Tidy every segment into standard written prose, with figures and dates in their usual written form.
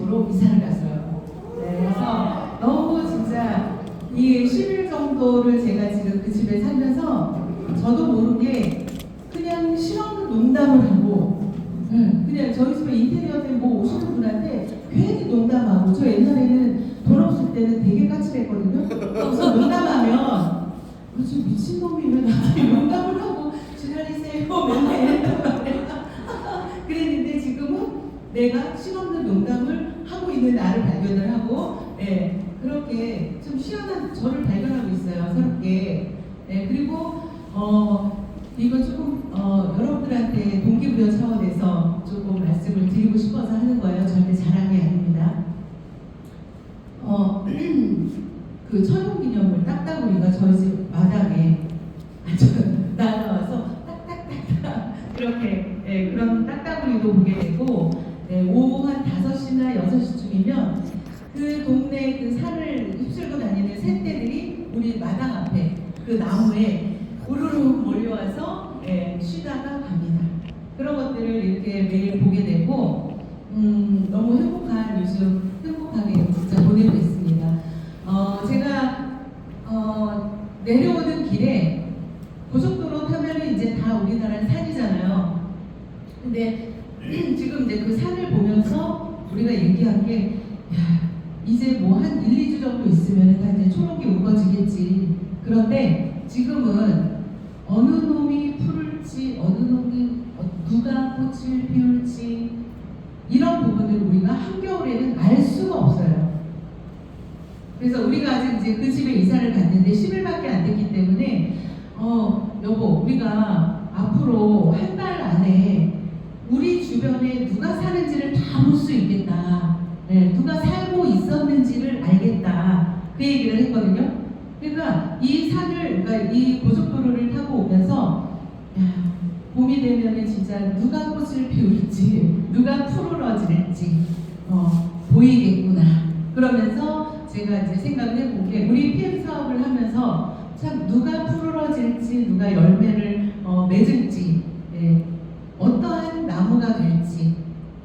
집으로 이사를 갔어요. 네, 그래서 너무 진짜 이 10일 정도를 제가 지금 그 집에 살면서 저도 모르게 그냥 실없는 농담을 하고 그냥 저희 집에 인테리어에 뭐 오시는 분한테 괜히 농담하고 저 옛날에는 돈 없을 때는 되게 까칠했거든요. 그래서 농담하면 저 미친놈이 왜 나한테 농담을 하고 지랄이세요 맨날 이랬단 말이야. 그랬는데 지금은 내가 실없는 농담을 하고 있는 나를 발견을 하고 그렇게 좀 시원한 저를 발견하고 있어요. 새롭게. 그리고 이거 조금 여러분들한테 동기부여 차원에서 조금 말씀을 드리고 싶어서 하는 거예요. 절대 자랑이 아닙니다. 그 천연기념물 딱따구리가 저희 집 마당에 날아와서 딱딱딱딱 이렇게 그런 딱따구리도 보게 되고 오후 한 5시나 6시쯤이면 그 동네 그 산을 휩쓸고 다니는 새떼들이 우리 마당 앞에 그 나무에 우르르 몰려와서 쉬다가 갑니다. 그런 것들을 이렇게 매일 보게 되고 너무 요즘 행복하게 진짜 보내고 있습니다. 제가 내려오는 길에 고속도로 타면은 이제 다 우리나라는 산이잖아요. 근데 지금 이제 그 산을 보면서 우리가 얘기한 게 이제 뭐 한 1, 2주 정도 있으면 다 이제 초록이 우거지겠지. 그런데 지금은 어느 놈이 푸를지 어느 놈이 누가 꽃을 피울지 이런 부분을 우리가 한겨울에는 알 수가 없어요. 그래서 우리가 아직 이제 그 집에 이사를 갔는데 10일밖에 안 됐기 때문에 여보 우리가 앞으로 한 달 안에 우리 주변에 누가 사는지를 다 볼 수 있겠다. 누가 살고 있었는지를 알겠다. 그 얘기를 했거든요. 그러니까 이 산을, 그러니까 이 고속도로를 타고 오면서 봄이 되면은 진짜 누가 꽃을 피울지, 누가 푸르러질지 보이겠구나. 그러면서 제가 이제 생각을 해본 게 우리 PM 사업을 하면서 참 누가 푸르러질지, 누가 열매를 맺을지, 어떠한 나무가 될지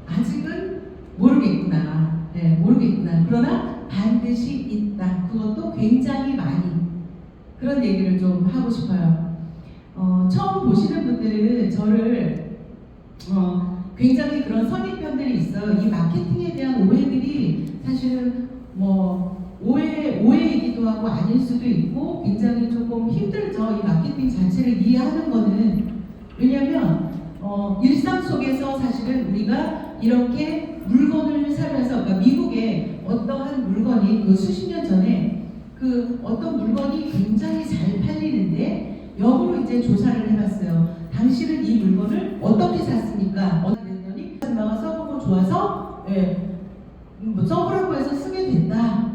아직은 모르겠구나. 모르겠구나. 그러나 반드시 있다. 그것도 굉장히 많이. 그런 얘기를 좀 하고 싶어요. 처음 보시는 분들은 저를 굉장히 그런 선입견들이 있어요. 이 마케팅에 대한 오해들이 사실은 뭐 오해이기도 하고 아닐 수도 있고 굉장히 조금 힘들죠. 이 마케팅 자체를 이해하는 거는. 왜냐하면 일상 속에서 사실은 우리가 이렇게 물건을 사면서, 그러니까 미국에 어떠한 물건이 그 수십 년 전에 그 어떤 물건이 굉장히 잘 팔리는데 역으로 이제 조사를 해봤어요. 당신은 이 물건을 어떻게 샀습니까? 그랬더니 엄마가 써보고 좋아서 뭐 써보라고 해서 쓰게 됐다.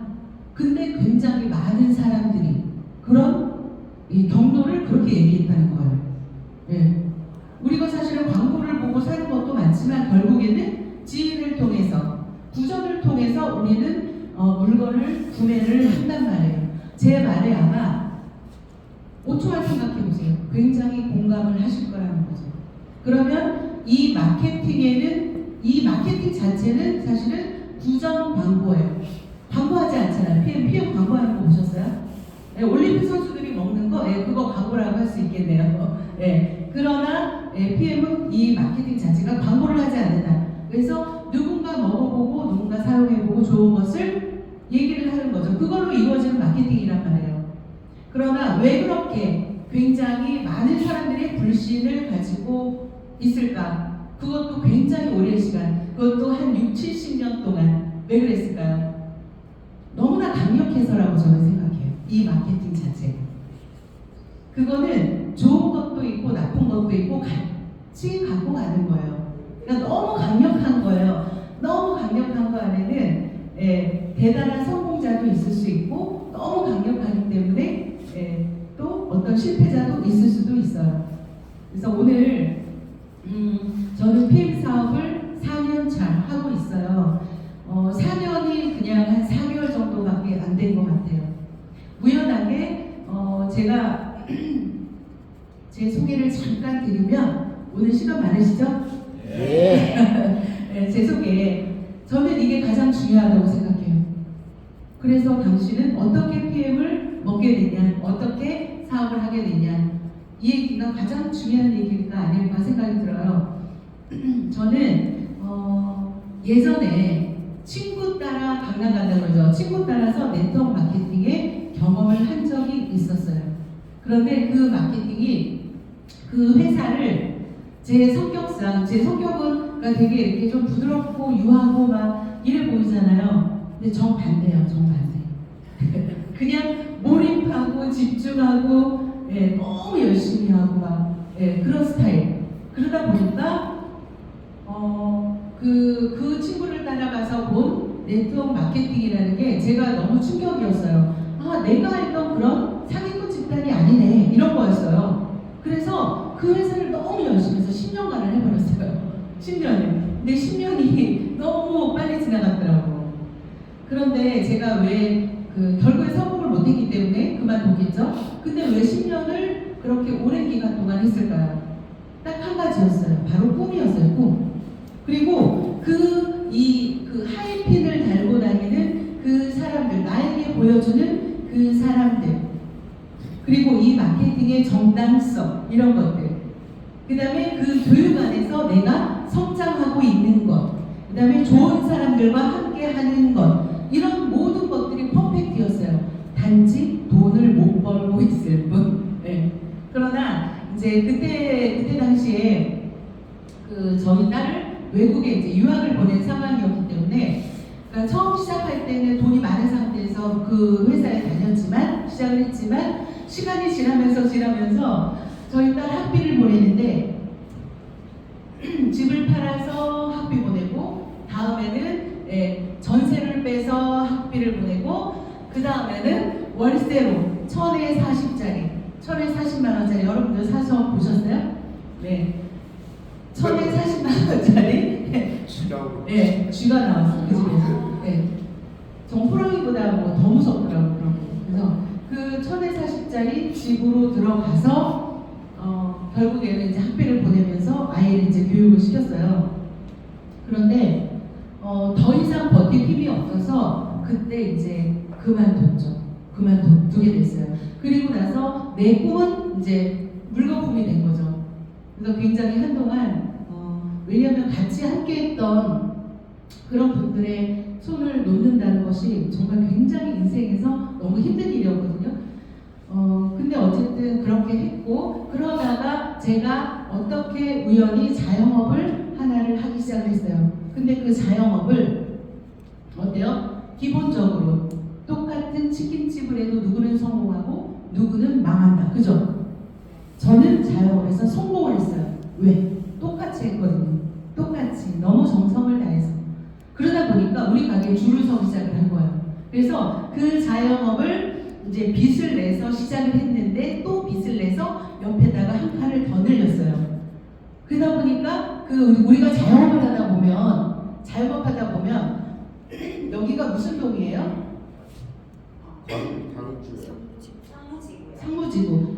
근데 굉장히 많은 사람들이 그런 이 경로를 그렇게 얘기했다는 거예요. 우리가 사실은 광고를 보고 사는 것도 많지만 결국에는 지인을 통해서, 구전을 통해서 우리는 물건을 구매를 한단 말이에요. 제 말에 아마 5초만 생각해보세요. 굉장히 공감을 하실 거라는 거죠. 그러면 이 마케팅 자체는 사실은 구전 광고예요. 광고하지 않잖아요. PM 광고하는 거 보셨어요? 올림픽 선수들이 먹는 거, 그거 광고라고 할 수 있겠네요. 그러나 PM은 이 마케팅 자체가 광고를 하지 않는다. 그래서 누군가 먹어보고 누군가 사용해보고 좋은 것을 얘기를 하는 거죠. 그걸로 이루어지는 마케팅이란 말이에요. 그러나 왜 그렇게 굉장히 많은 사람들의 불신을 가지고 있을까? 그것도 굉장히 오랜 시간, 그것도 한 6, 70년 동안 왜 그랬을까요? 너무나 강력해서라고 저는 생각해요. 이 마케팅 자체가. 그거는 좋은 것도 있고 나쁜 것도 있고 같이 갖고 가는 거예요. 그러니까 너무 강력한 거예요. 너무 강력한 거 안에는 대단한 성공자도 있을 수 있고 너무 강력하기 때문에 또 어떤 실패자도 있을 수도 있어요. 그래서 오늘 저는 PM 사업을 4년 차 하고 있어요. 4년이 그냥 한 4개월 정도밖에 안 된 것 같아요. 우연하게 제가 제 소개를 잠깐 드리면 오늘 시간 많으시죠? 네. 제 소개. 저는 이게 이게 가장 중요하다고 생각해요. 그래서 당신은 어떻게 PM을 먹게 되냐, 어떻게 사업을 하게 되냐, 이 얘기가 가장 중요한 얘기가 아닐까 생각이 들어요. 저는 예전에 친구 따라 강남 간다고 그러죠. 친구 따라서 네트워크 마케팅에 경험을 한 적이 있었어요. 그런데 그 마케팅이 그 회사를 제 성격상, 제 성격은 되게 이렇게 좀 부드럽고 유하고 막 이래 보이잖아요. 근데 정반대예요, 정반대. 그냥 몰입하고 집중하고, 예, 너무 열심히 하고 막, 예, 그런 스타일. 그러다 보니까 그 친구를 따라가서 본 네트워크 마케팅이라는 게 제가 너무 충격이었어요. 아, 내가 알던 그런 사기꾼 집단이 아니네, 이런 거였어요. 그래서 그 회사를 너무 열심히 해서 10년간을 해버렸어요. 10년을. 근데 10년이 너무 빨리 지나갔더라고. 그런데 제가 왜 결국에 성공을 못했기 때문에 그만뒀겠죠? 근데 왜 10년을 그렇게 오랜 기간 동안 했을까요? 딱 한 가지였어요. 바로 꿈이었어요, 꿈. 그리고 그 하이핀을 달고 다니는 그 사람들, 나에게 보여주는 그 사람들, 그리고 이 마케팅의 정당성, 이런 것들, 그 다음에 그 교육 안에서 내가 성장하고 있는 것, 그 다음에 좋은 사람들과 함께 하는 것, 이런 모든 것들이 퍼펙트였어요. 단지 돈을 못 벌고 있을 뿐. 네. 그러나 이제 그때 당시에 저희 딸을 외국에 이제 유학을 보낸 상황이었기 때문에, 그러니까 처음 시작할 때는 돈이 많은 상태에서 그 회사에 시작을 했지만 시간이 지나면서 저희 딸 학비를 보내는데 집을 팔아서 학비 보내고, 다음에는 전세를 빼서 학비를 보내고, 그 다음에는 월세로 1040만 원짜리 여러분들 사서 보셨어요? 네. 1040만 원짜리 쥐가 나왔어요. 그 집에서. 네. 정포랑이보다 뭐 더 무섭더라고요. 그래서 그 1040짜리 집으로 들어가서 결국에는 이제 학비를 보내면서 아이를 이제 교육을 시켰어요. 그런데 더 이상 버틸 힘이 없어서 그때 이제 그만두게 됐어요. 그리고 나서 내 꿈은 이제 물거품이 된 거죠. 그래서 굉장히 한동안 왜냐하면 같이 함께했던 그런 분들의 손을 놓는다는 것이 정말 굉장히 인생에서 너무 힘든 일이었거든요. 근데 어쨌든 그렇게 했고, 그러다가 제가 어떻게 우연히 자영업을 하나를 하기 시작을 했어요. 근데 그 자영업을 어때요? 기본적으로 똑같은 치킨집을 해도 누구는 성공하고 누구는 망한다. 그죠? 저는 자영업에서 성공을 했어요. 왜? 똑같이 했거든요. 똑같이 너무 정성을 다해서. 그러다 보니까 우리 가게에 줄을 서기 시작을 한 거예요. 그래서 그 자영업을 이제 빚을 내서 시작을 했는데 또 빚을 내서 옆에다가 한 칸을 더 늘렸어요. 그러다 보니까 우리가 자영업을 하다 보면 여기가 무슨 동이에요?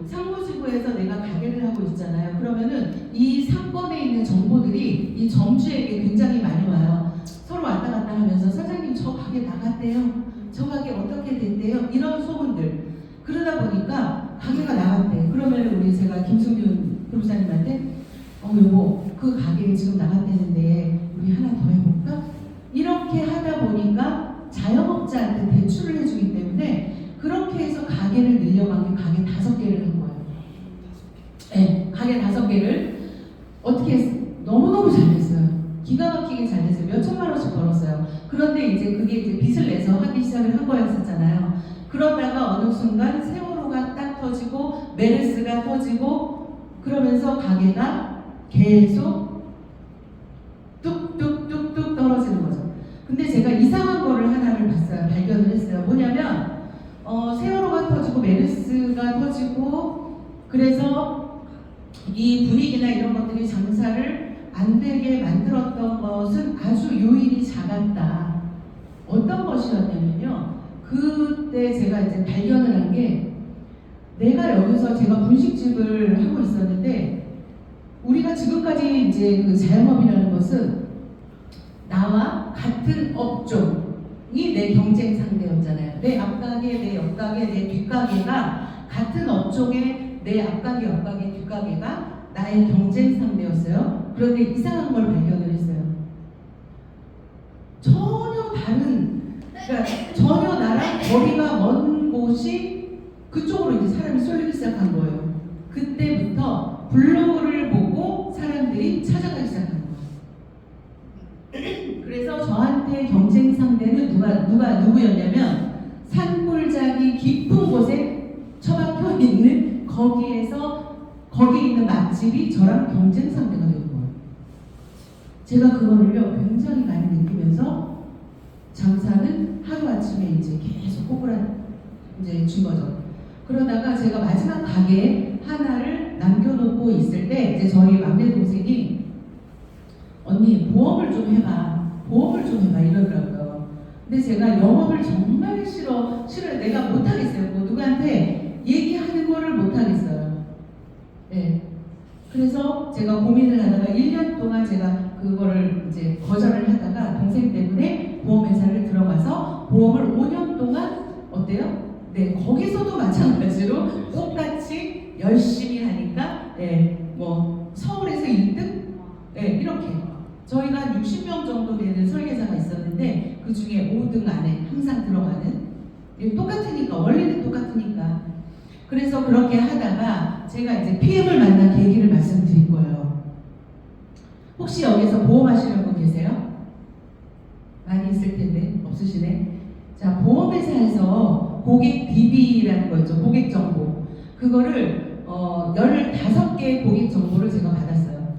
상무지구에서 내가 가게를 하고 있잖아요. 그러면은 이 상권에 있는 정보들이 이 점주에게 굉장히 많이 와요. 서로 왔다 갔다 하면서 사장님 저 가게 나갔대요. 저 가게 어떻게 됐대요. 이런 소문들. 그러다 보니까 가게가 나갔대. 그러면 제가 김승윤 교사님한테 여보 그 가게 지금 나갔대는데 우리 하나 더 해볼까? 이렇게 하다 보니까 자영업자한테 대출을 해주기 때문에 그렇게 해서 가게를 늘려간 게 가게 5개를 한 거예요. 네, 가게 5개를 어떻게 했어요? 너무너무 잘했어요. 기가 막히게 잘했어요. 몇 천만 원씩 벌었어요. 그런데 이제 그게 이제 빚을 내서 하기 시작을 한 거였었잖아요. 그러다가 어느 순간 세월호가 딱 터지고 메르스가 터지고 그러면서 가게가 계속 뚝뚝뚝뚝 떨어지는 거죠. 근데 제가 이상한 거를 하나를 봤어요. 발견을 했어요. 뭐냐면 세월호가 터지고 메르스가 터지고 그래서 이 분위기나 이런 것들이 장사를 안 되게 만들었던 것은 아주 요인이 작았다. 어떤 것이었냐면요. 그때 제가 이제 발견을 한 게 내가 여기서 제가 분식집을 하고 있었는데 우리가 지금까지 이제 그 자영업이라는 것은 나와 같은 업종이 내 경쟁 상대였잖아요. 내 앞가게, 내 옆가게, 내 뒷가게가 같은 업종의 내 앞가게, 옆가게, 뒷가게가 나의 경쟁 상대였어요. 그런데 이상한 걸 발견을 했어요. 전혀 다른, 그러니까 전혀 나랑 거리가 먼 곳이 그쪽으로 이제 사람이 쏠리기 시작한 거예요. 그때부터 블로그를 보고 사람들이 찾아가기 시작한 거예요. 그래서 저한테 경쟁 상대는 누구였냐면 산골짜기 깊은 곳에 처박혀 있는 거기에 있는 맛집이 저랑 경쟁 상대가 된 거예요. 제가 그거를요 굉장히 많이 느끼면서 장사는 하루아침에 이제 계속 준 거죠. 그러다가 제가 마지막 가게 하나를 남겨놓고 있을 때 이제 저희 막내 동생이 언니 보험을 좀 해봐 이러더라고요. 근데 제가 영업을 정말 싫어 내가 못하겠어요. 뭐 누구한테 얘기하는 거를 못하겠어요. 네. 그래서 제가 고민을 하다가 1년 동안 제가 그거를 이제 거절을 하다가 동생 때문에 보험회사를 들어가서 보험을 5년 동안 어때요? 네, 거기서도 마찬가지로 똑같이 열심히 하니까 뭐 서울에서 1등? 네, 이렇게 저희가 60명 정도 되는 설계사가 있었는데 그 중에 5등 안에 항상 들어가는 똑같으니까 원리는 똑같으니까 그래서 그렇게 하다가 제가 이제 PM을 만난 계기를 말씀드릴 거예요. 혹시 여기서 보험하시는 분 계세요? 많이 있을 텐데 없으시네. 자, 보험회사에서 고객 DB라는 거 있죠. 고객 정보. 그거를 15개의 고객 정보를 제가 받았어요.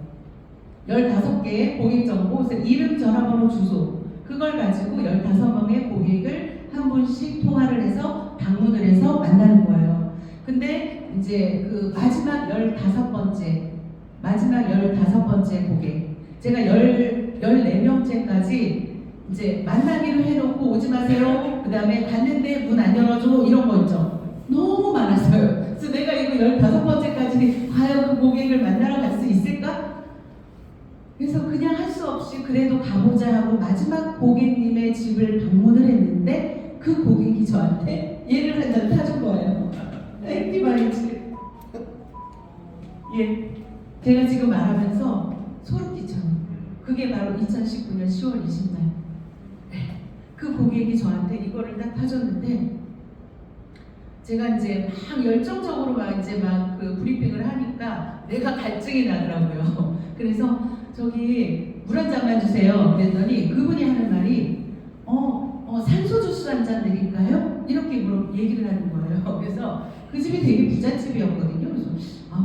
15개의 고객 정보, 이름, 전화번호, 주소. 그걸 가지고 15명의 고객을 한 분씩 통화를 해서 방문을 해서 만나는 거예요. 근데 이제 그 마지막 15번째 고객. 제가 14명째까지 이제 만나기로 해놓고 오지 마세요. 그 다음에 갔는데 문 안 열어줘. 이런 거 있죠. 너무 많았어요. 그래서 내가 이거 15번째까지 과연 그 고객을 만나러 갈 수 있을까? 그래서 그냥 할 수 없이 그래도 가보자 하고 마지막 고객님의 집을 방문을 했는데 그 고객이 저한테 얘를 한 잔 타준 거예요. 액티바이즈. 예. 제가 지금 말하면서 소름 끼쳐요. 그게 바로 2019년 10월 20일. 그 고객이 저한테 이거를 딱 타줬는데 제가 이제 막 열정적으로 그 브리핑을 하니까 내가 갈증이 나더라고요. 그래서 저기 물 한 잔만 주세요. 그랬더니 그분이 하는 말이 산소 주스 한 잔 드릴까요? 이렇게 얘기를 하는 거예요. 그래서 그 집이 되게 부잣집이었거든요. 그래서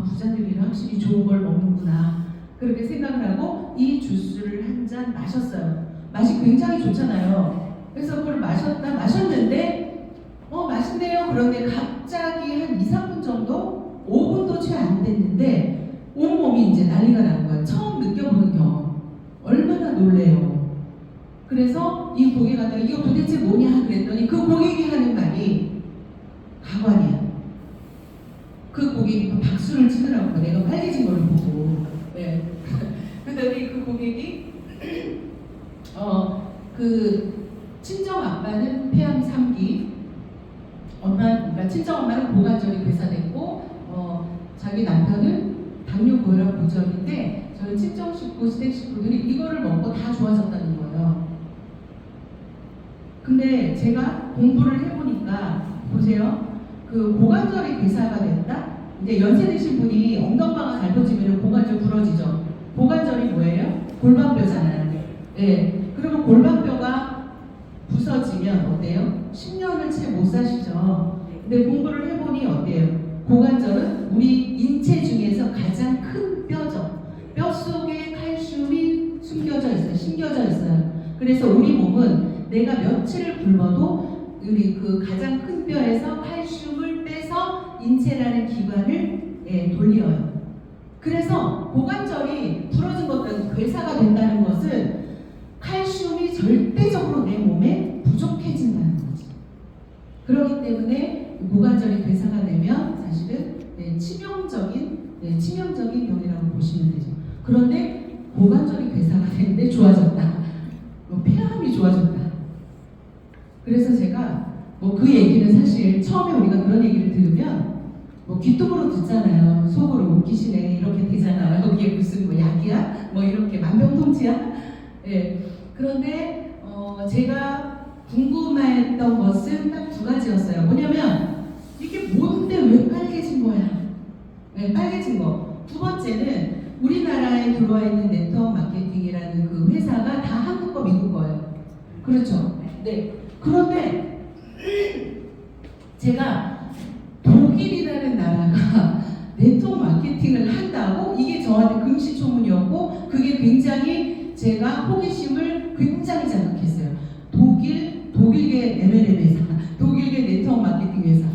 부자들이랑 확실히 좋은 걸 먹는구나 그렇게 생각을 하고 이 주스를 한 잔 마셨어요. 맛이 굉장히 좋잖아요. 그래서 그걸 마셨는데 맛있네요. 그런데 갑자기 한 2, 3분 정도 5분도 채 안 됐는데 온몸이 이제 난리가 난 거예요. 처음 느껴보는 경험. 얼마나 놀래요. 그래서 이 고객한테 이거 도대체 뭐냐 그랬더니 그 고객이 하는 말이 가관이야. 그 고객이 박수를 치더라고요. 내가 빨개진 걸 보고. 네. 그랬더니 그 고객이 그 친정 아빠는 폐암 3기, 그러니까 친정 엄마는 고관절이 괴사됐고 자기 남편은 당뇨 고혈압 고절인데 저희 친정 식구, 시댁 식구들이 이거를 먹고 다 좋아졌다는 거예요. 근데 제가 공부를 해보니까 보세요. 그 고관절이 괴사가 됐다? 이제 연세 드신 분이 엉덩방아 잘못지면 고관절 부러지죠. 고관절이 뭐예요? 골반뼈잖아요. 네. 그러면 골반뼈가 부서지면 어때요? 10년을 채 못 사시죠. 근데 공부를 해보니 어때요? 고관절은 우리 인체 중에서 가장 큰 뼈죠. 뼈 속에 칼슘이 숨겨져 있어요. 심겨져 있어요. 그래서 우리 몸은 내가 며칠을 굶어도 우리 그 가장 큰 뼈에서 칼슘을 빼서 인체라는 기관을 돌려요. 그래서 고관절이 부러진 것도 괴사가 된다는 것은 칼슘이 절대적으로 내 몸에 부족해진다는 거지. 그렇기 때문에 고관절이 괴사가 되면 사실은 치명적인 병이라고 보시면 되죠. 그런데 고관절이 괴사가 되는데 좋아졌다. 그래서 제가 뭐 그 얘기는 사실 처음에 우리가 그런 얘기를 들으면 뭐 귓등으로 듣잖아요. 속으로 웃기시네 이렇게 되잖아요. 이게 무슨 뭐 약이야? 뭐 이렇게 만병통치야? 예. 그런데 제가 궁금했던 것은 딱 두 가지였어요. 뭐냐면 이게 뭔데 왜 빨개진 거야? 네, 빨개진 거. 두 번째는 우리나라에 들어와 있는 네트워크 마케팅이라는 그 회사가 다 한국 거, 미국 거예요. 그렇죠? 네. 그런데 제가 독일이라는 나라가 네트워크 마케팅을 한다고 이게 저한테 금시초문이었고 그게 굉장히 제가 호기심을 굉장히 자극했어요. 독일계 MLM 회사, 독일계 네트워크 마케팅 회사.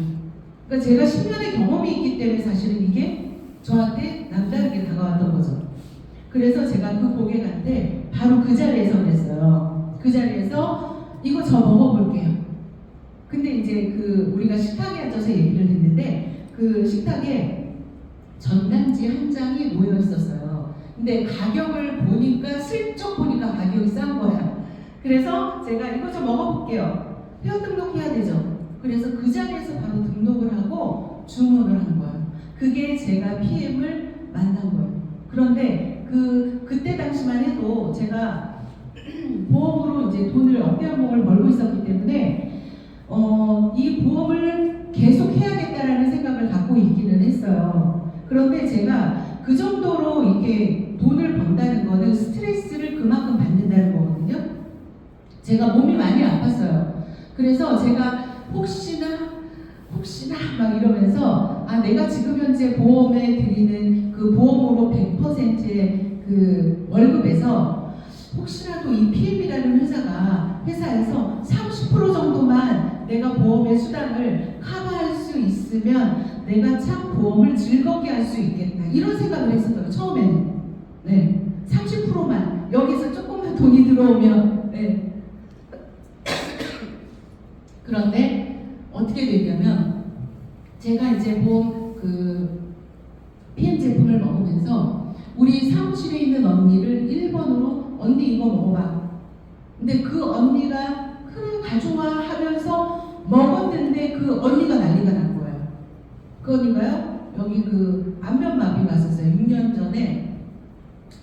그러니까 제가 10년의 경험이 있기 때문에 사실은 이게 저한테 남다르게 다가왔던 거죠. 그래서 제가 그 고객한테 바로 그 자리에서 그랬어요. 그 자리에서 이거 저 먹어볼게요. 근데 이제 그 우리가 식탁에 앉아서 얘기를 했는데 그 식탁에 전단지 한 장이 놓여 있었어요. 근데 가격을 보니까 슬쩍 보니까 가격이 싼 거야. 그래서 제가 이거 좀 먹어볼게요. 회원 등록해야 되죠. 그래서 그 자리에서 바로 등록을 하고 주문을 한 거예요. 그게 제가 PM을 만난 거예요. 그런데 그때 당시만 해도 제가 보험으로 이제 돈을 억대연봉을 벌고 있었기 때문에 이 보험을 계속 해야겠다라는 생각을 갖고 있기는 했어요. 그런데 제가 그 정도로 이렇게 돈을 번다는 거는 스트레스를 그만큼 받는다는 거거든요. 제가 몸이 많이 아팠어요. 그래서 제가 혹시나 막 이러면서 내가 지금 현재 보험에 드리는 그 보험으로 100%의 그 월급에서 혹시라도 이 PM이라는 회사에서 30% 정도만 내가 보험의 수당을 커버할 수 있으면 내가 참 보험을 즐겁게 할 수 있겠다 이런 생각을 했었어요. 처음에는. 네, 30%만 여기서 조금만 돈이 들어오면 네. 그런데 어떻게 되냐면 제가 이제 보험 그 PM 제품을 먹으면서 우리 사무실에 있는 언니를 1번으로 언니 이거 먹어봐. 근데 그 언니가 그래 가져와 하면서 먹었는데 그 언니가 난리가 난 거예요. 그 언니가요 여기 그 안면마비가 왔었어요. 6년 전에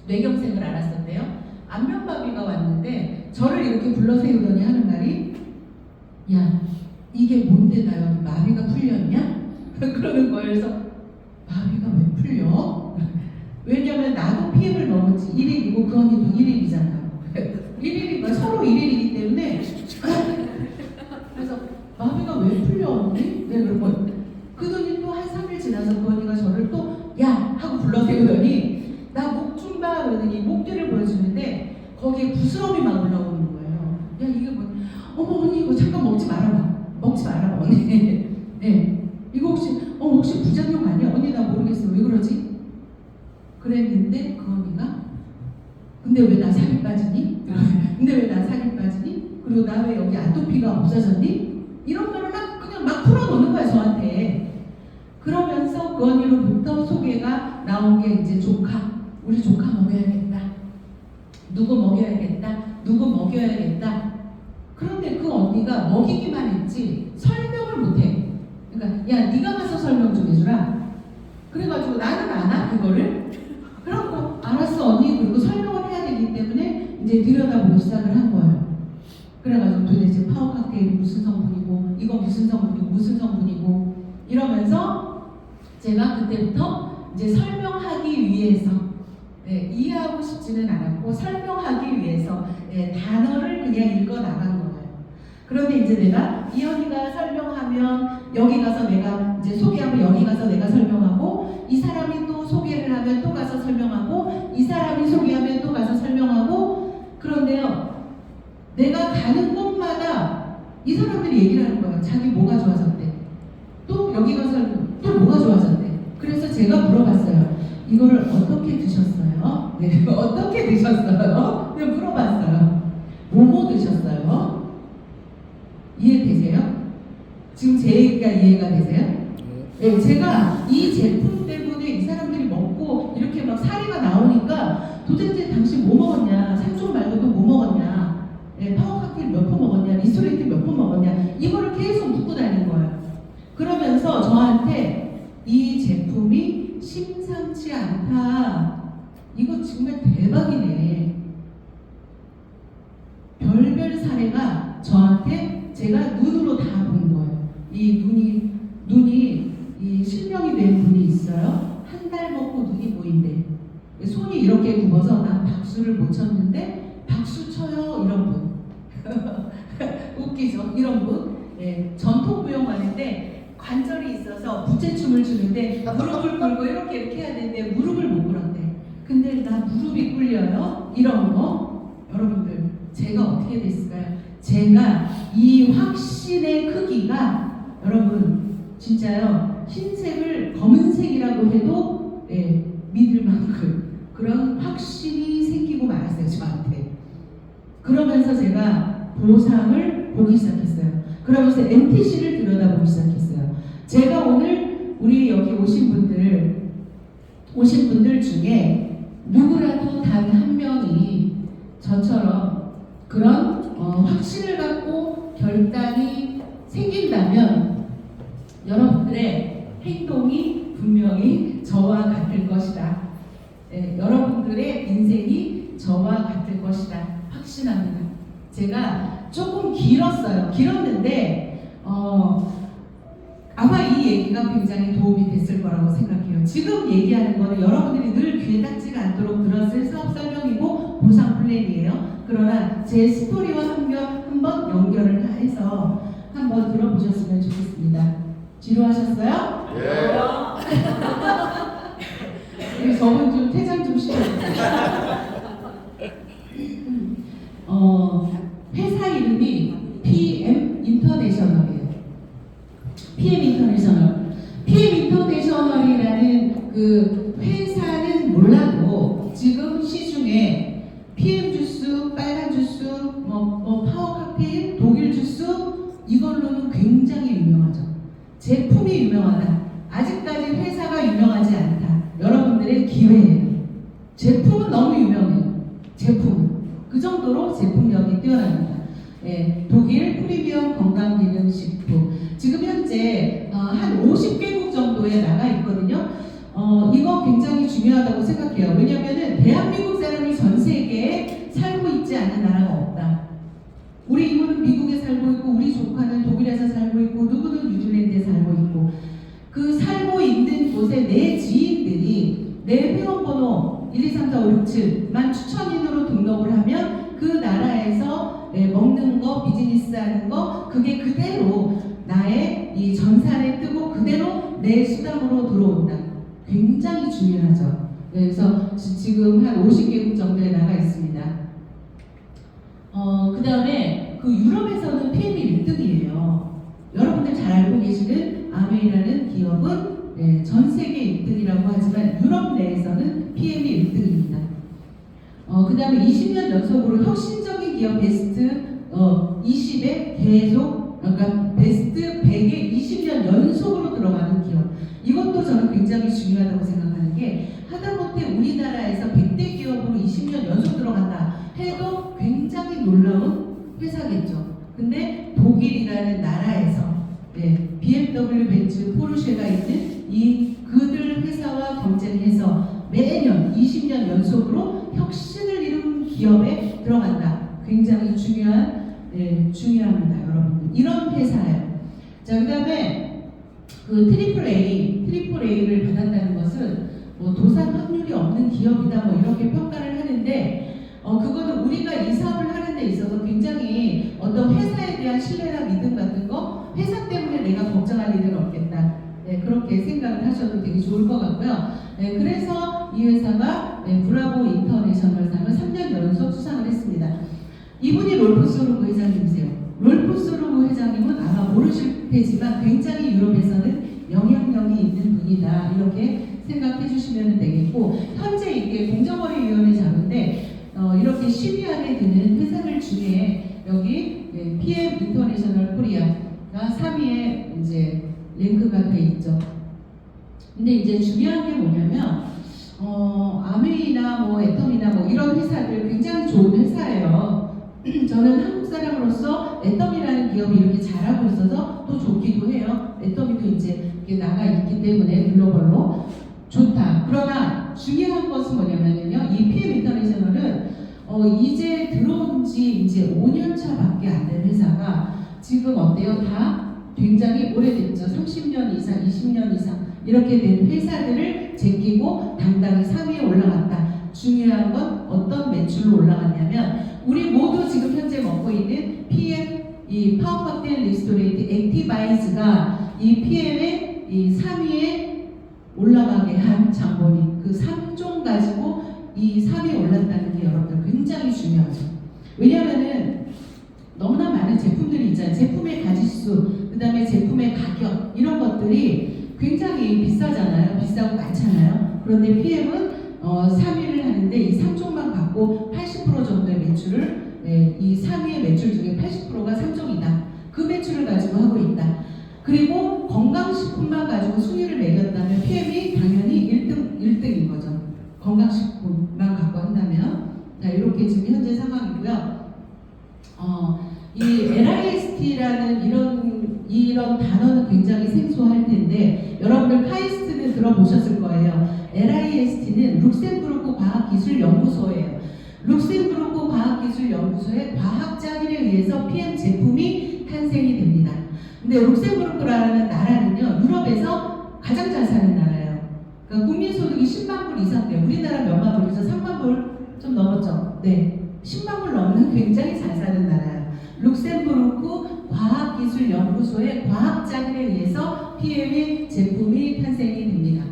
뇌경색을 앓았었대요. 안면마비가 왔는데 저를 이렇게 불러세우더니 하는 말이 야 이게 뭔데 나 여기 마비가 풀렸냐? 그러는 거예요. 그래서 마비가 왜 풀려? 왜냐면 나도 PM을 먹었지 1일이고 그 언니도 1일이잖아요. 1일이니까 서로 1일이기 때문에 그래서 마비가 왜 풀려 언니? 네 그러고 그러더니 또 한 3일 지나서 그 언니가 저를 또 야 하고 불러세우더니 나 목 좀 봐 그러더니 목뒤를 보여주는데 거기에 부스럼이 막 올라오는 거예요. 야 이게 뭐 어머 언니 이거 잠깐 먹지 말아봐 언니. 네 이거 혹시 부작용 아니야? 언니 나 모르겠어 왜 그러지? 그랬는데 그 언니가 근데 왜 나 살이 빠지니? 그리고 나 왜 여기 아토피가 없어졌니? 이런 거를 그냥 막 풀어놓는 거야 저한테. 그러면서 그 언니로부터 소개가 나온 게 이제 우리 조카 먹여야겠다. 누구 먹여야겠다. 그런데 그 언니가 먹이기만 했지 설명을 못해. 그러니까 야 네가 가서 설명 좀 해주라. 그래가지고 나는 아나 그거를. 그러고 알았어 언니 그리고 설명을 해야 되기 때문에 이제 들여다보고 시작을 한 거예요. 그래가지고 도대체 파워 칵테일이 무슨 성분이고 이거 무슨 성분이고 이러면서 제가 그때부터 이제 설명하기 위해서 이해하고 싶지는 않았고 설명하기 위해서 단어를 그냥 읽어 나간 거예요. 그런데 이제 내가 이 언니가 설명하면 여기 가서 내가 이제 소개하고 여기 가서 내가 설명하고 이 사람이 또 소개를 하면 또 가서 설명하고 이 사람이 소개하면 또 가서 설명하고 그런데요 내가 가는 곳마다 이 사람들이 얘기를 하는 거예요. 자기 뭐가 좋아졌대. 또 여기 가서 또 뭐가 좋아졌대. 그래서 제가 물어봤어요. 이거를 어떻게 드셨어요? 네, 어떻게 드셨어요? 네, 물어봤어요. 뭐뭐 드셨어요? 이해되세요? 지금 제 얘기가 이해가 되세요? 네, 제가 이 제품 때문에 이 사람들이 먹고 이렇게 막 사리가 나오니까 도대체 당신 뭐 먹었냐? 산초 말고 또 뭐 먹었냐? 네, 파워 칵테일 몇 번 먹었냐? 리스토레이트 몇 번 먹었냐? 심상치 않다. 이거 정말 대박이네. 별별 사례가 저한테 제가 눈으로 다 본 거예요. 이 눈이 이 실명이 된 분이 있어요. 한 달 먹고 눈이 보인대. 손이 이렇게 굽어서 난 박수를 못 쳤는데 박수 쳐요 이런 분. 웃기죠? 이런 분. 네, 전통무용하는데 관절이 있어서 부채춤을 추는데 무릎을 꿇고 이렇게 해야 되는데 무릎을 못 꿇었대. 근데 나 무릎이 꿇려요? 이런 거. 여러분들 제가 어떻게 됐을까요? 제가 이 확신의 크기가 여러분 진짜요 흰색을 검은색이라고 해도 믿을 만큼 그런 확신이 생기고 말았어요 저한테. 그러면서 제가 보상을 보기 시작했어요. 그러면서 MTC를 들여다보기 시작했어요. 제가 오늘 우리 여기 오신 분들 중에 누구라도 단 한 명이 저처럼 그런 확신을 갖고 결단이 생긴다면 여러분들의 행동이 분명히 저와 같을 것이다. 여러분들의 인생이 저와 같을 것이다. 확신합니다. 제가 조금 길었는데 아마 이 얘기가 굉장히 도움이 됐을 거라고 생각해요. 지금 얘기하는 거는 여러분들이 늘 귀에 닿지가 않도록 들었을 사업 설명이고 보상 플랜이에요. 그러나 제 스토리와 한번 연결을 해서 한번 들어보셨으면 좋겠습니다. 지루하셨어요? 네. 저분 좀 퇴장 좀 시켜주세요. 회사 이름이 PM 인터내셔널이에요. PM 인터내셔널이라는 그 회사는 몰라도 지금 시중에 PM 주스, 빨간 주스, 파워 칵테일, 독일 주스 이걸로는 굉장히 유명하죠. 제품이 유명하다. 아직까지 회사가 유명하지 않다. 여러분들의 기회예요. 제품은 너무 유명해요. 그 정도로 제품력이 뛰어납니다. 독일 프리미엄 건강기능식품 지금 현재 한 50개국 정도에 나가 있거든요. 이거 굉장히 중요하다고 생각해요. 왜냐하면 대한민국 사람이 전 세계에 살고 있지 않은 나라가 없다. 우리 이모는 미국에 살고 있고 우리 조카는 독일에서 살고 있고 누구는 뉴질랜드에 살고 있고 그 살고 있는 곳에 내 지인들이 내 회원번호 1, 2, 3, 4, 5, 6, 7만 추천인으로 등록을 하면 그 나라에서 먹는 거, 비즈니스 하는 거 그게 그대로 나의 이 전산에 뜨고 그대로 내 수당으로 들어온다. 굉장히 중요하죠. 그래서 지금 한 50개국 정도에 나가 있습니다. 그 다음에 그 유럽에서는 PM이 1등이에요. 여러분들 잘 알고 계시는 아메이라는 기업은 전 세계 1등이라고 하지만 유럽 내에서는 PM이 1등입니다. 그 다음에 20년 연속으로 혁신적인 기업 베스트 20에 계속 그러니까 베스트 100에 20년 연속으로 들어가는 기업. 이것도 저는 굉장히 중요하다고 생각하는 게 하다못해 우리나라에서 100대 기업으로 20년 연속 들어간다 해도 굉장히 놀라운 회사겠죠. 근데 독일이라는 나라에서 BMW, 벤츠, 포르쉐가 있는 이 그들 회사와 경쟁해서 매년 20년 연속으로 혁신을 이룬 기업에 들어간다. 굉장히 중요합니다, 여러분들. 이런 회사예요. 자, 그 다음에 그 트리플 A를 받았다는 것은 도산 확률이 없는 기업이다 이렇게 평가를 하는데 그거는 우리가 이 사업을 하는 데 있어서 굉장히 어떤 회사에 대한 신뢰나 믿음 같은 거 회사 때문에 내가 걱정할 일은 없겠다. 그렇게 생각을 하셔도 되게 좋을 것 같고요. 그래서 이 회사가 브라보 인터내셔널상을 3년 연속 수상을 했습니다. 이분이 롤프 소르브 회장님이세요. 롤프 소르브 회장님은 아마 모르실 테지만 굉장히 유럽에서는 영향력이 있는 분이다. 이렇게 생각해 주시면 되겠고 현재 이게 공정거래위원회 자료인데 이렇게 10위 안에 드는 회사들 중에 여기 PM 인터내셔널 코리아가 3위에 이제 랭크가 돼 있죠. 근데 이제 중요한 게 뭐냐면 아메이나 애텀이나 이런 회사들 굉장히 좋은 회사예요. 저는 한국 사람으로서 애텀이라는 기업이 이렇게 잘하고 있어서 또 좋기도 해요. 애텀이도 이제 이렇게 나가 있기 때문에 글로벌로 좋다. 그러나 중요한 것은 뭐냐면요. 이 PM 인터내셔널은 이제 들어온 지 이제 5년 차밖에 안 된 회사가 지금 어때요? 다 굉장히 오래됐죠. 30년 이상, 20년 이상 이렇게 된 회사들을 제끼고 당당히 3위에 올라갔다. 중요한 건 어떤 매출로 올라갔냐면 우리 모두 지금 현재 먹고 있는 PM 이 파워 칵테일 리스토레이트 액티바이즈가 이 PM의 이 3위에 올라가게 한 장본인 그 3종 가지고 이 3위에 올랐다는 게 여러분들 굉장히 중요하죠. 왜냐하면은 너무나 많은 제품들이 있잖아요. 제품의 가짓수, 그 다음에 제품의 가격 이런 것들이 굉장히 비싸잖아요. 비싸고 많잖아요. 그런데 PM은 3위를 하는데 이 3종만 갖고 80% 정도의 매출을 이 3위의 매출 중에 80%가 3종이다. 그 매출을 가지고 하고 있다. 그리고 건강식품만 가지고 순위를 매겼다면 PM이 당연히 1등인 거죠. 건강식품만 갖고 한다면. 자, 이렇게 지금 현재 상황이고요. 이 LIST라는 이런 단어는 굉장히 생소할 텐데 여러분들 카이스트는 들어보셨을 거예요. LIST는 룩셈부르크 과학기술연구소예요. 룩셈부르크 과학기술연구소의 과학자들에 의해서 PM 제품이 탄생이 됩니다. 근데 룩셈부르크라는 나라는요, 유럽에서 가장 잘 사는 나라예요. 그러니까 국민소득이 10만 불 이상 돼요. 우리나라 몇만 불이죠? 3만 불 좀 넘었죠? 네. 10만 불 넘는 굉장히 잘 사는 나라예요. 룩셈부르크 과학기술연구소의 과학자들에 의해서 PM의 제품이 탄생이 됩니다.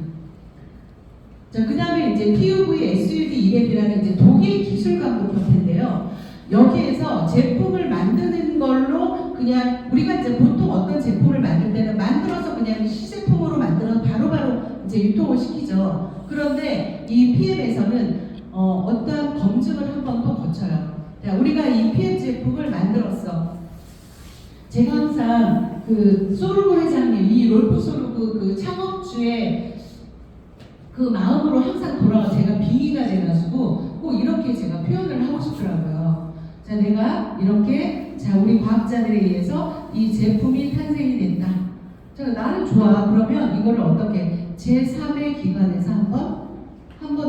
자, 그 다음에 이제 TUV SUD 이랩이라는 이제 독일 기술감독협회인데요. 여기에서 제품을 만드는 걸로 그냥 우리가 이제 보통 어떤 제품을 만들 때는 만들어서 그냥 시제품으로 만들어서 바로바로 이제 유통을 시키죠. 그런데 이 PM에서는 어떠한 검증을 한 번 더 거쳐요. 자, 우리가 이 PM 제품을 만들었어. 제가 항상 그 소르그 회장님, 이 롤프 소르그 그 창업주의 그 마음으로 항상 돌아가 제가 빙의가 돼가지고 꼭 이렇게 제가 표현을 하고 싶더라고요. 자, 내가 이렇게 자 우리 과학자들에 의해서 이 제품이 탄생이 된다. 자, 나는 좋아. 그러면 이거를 어떻게 제3의 기관에서 한번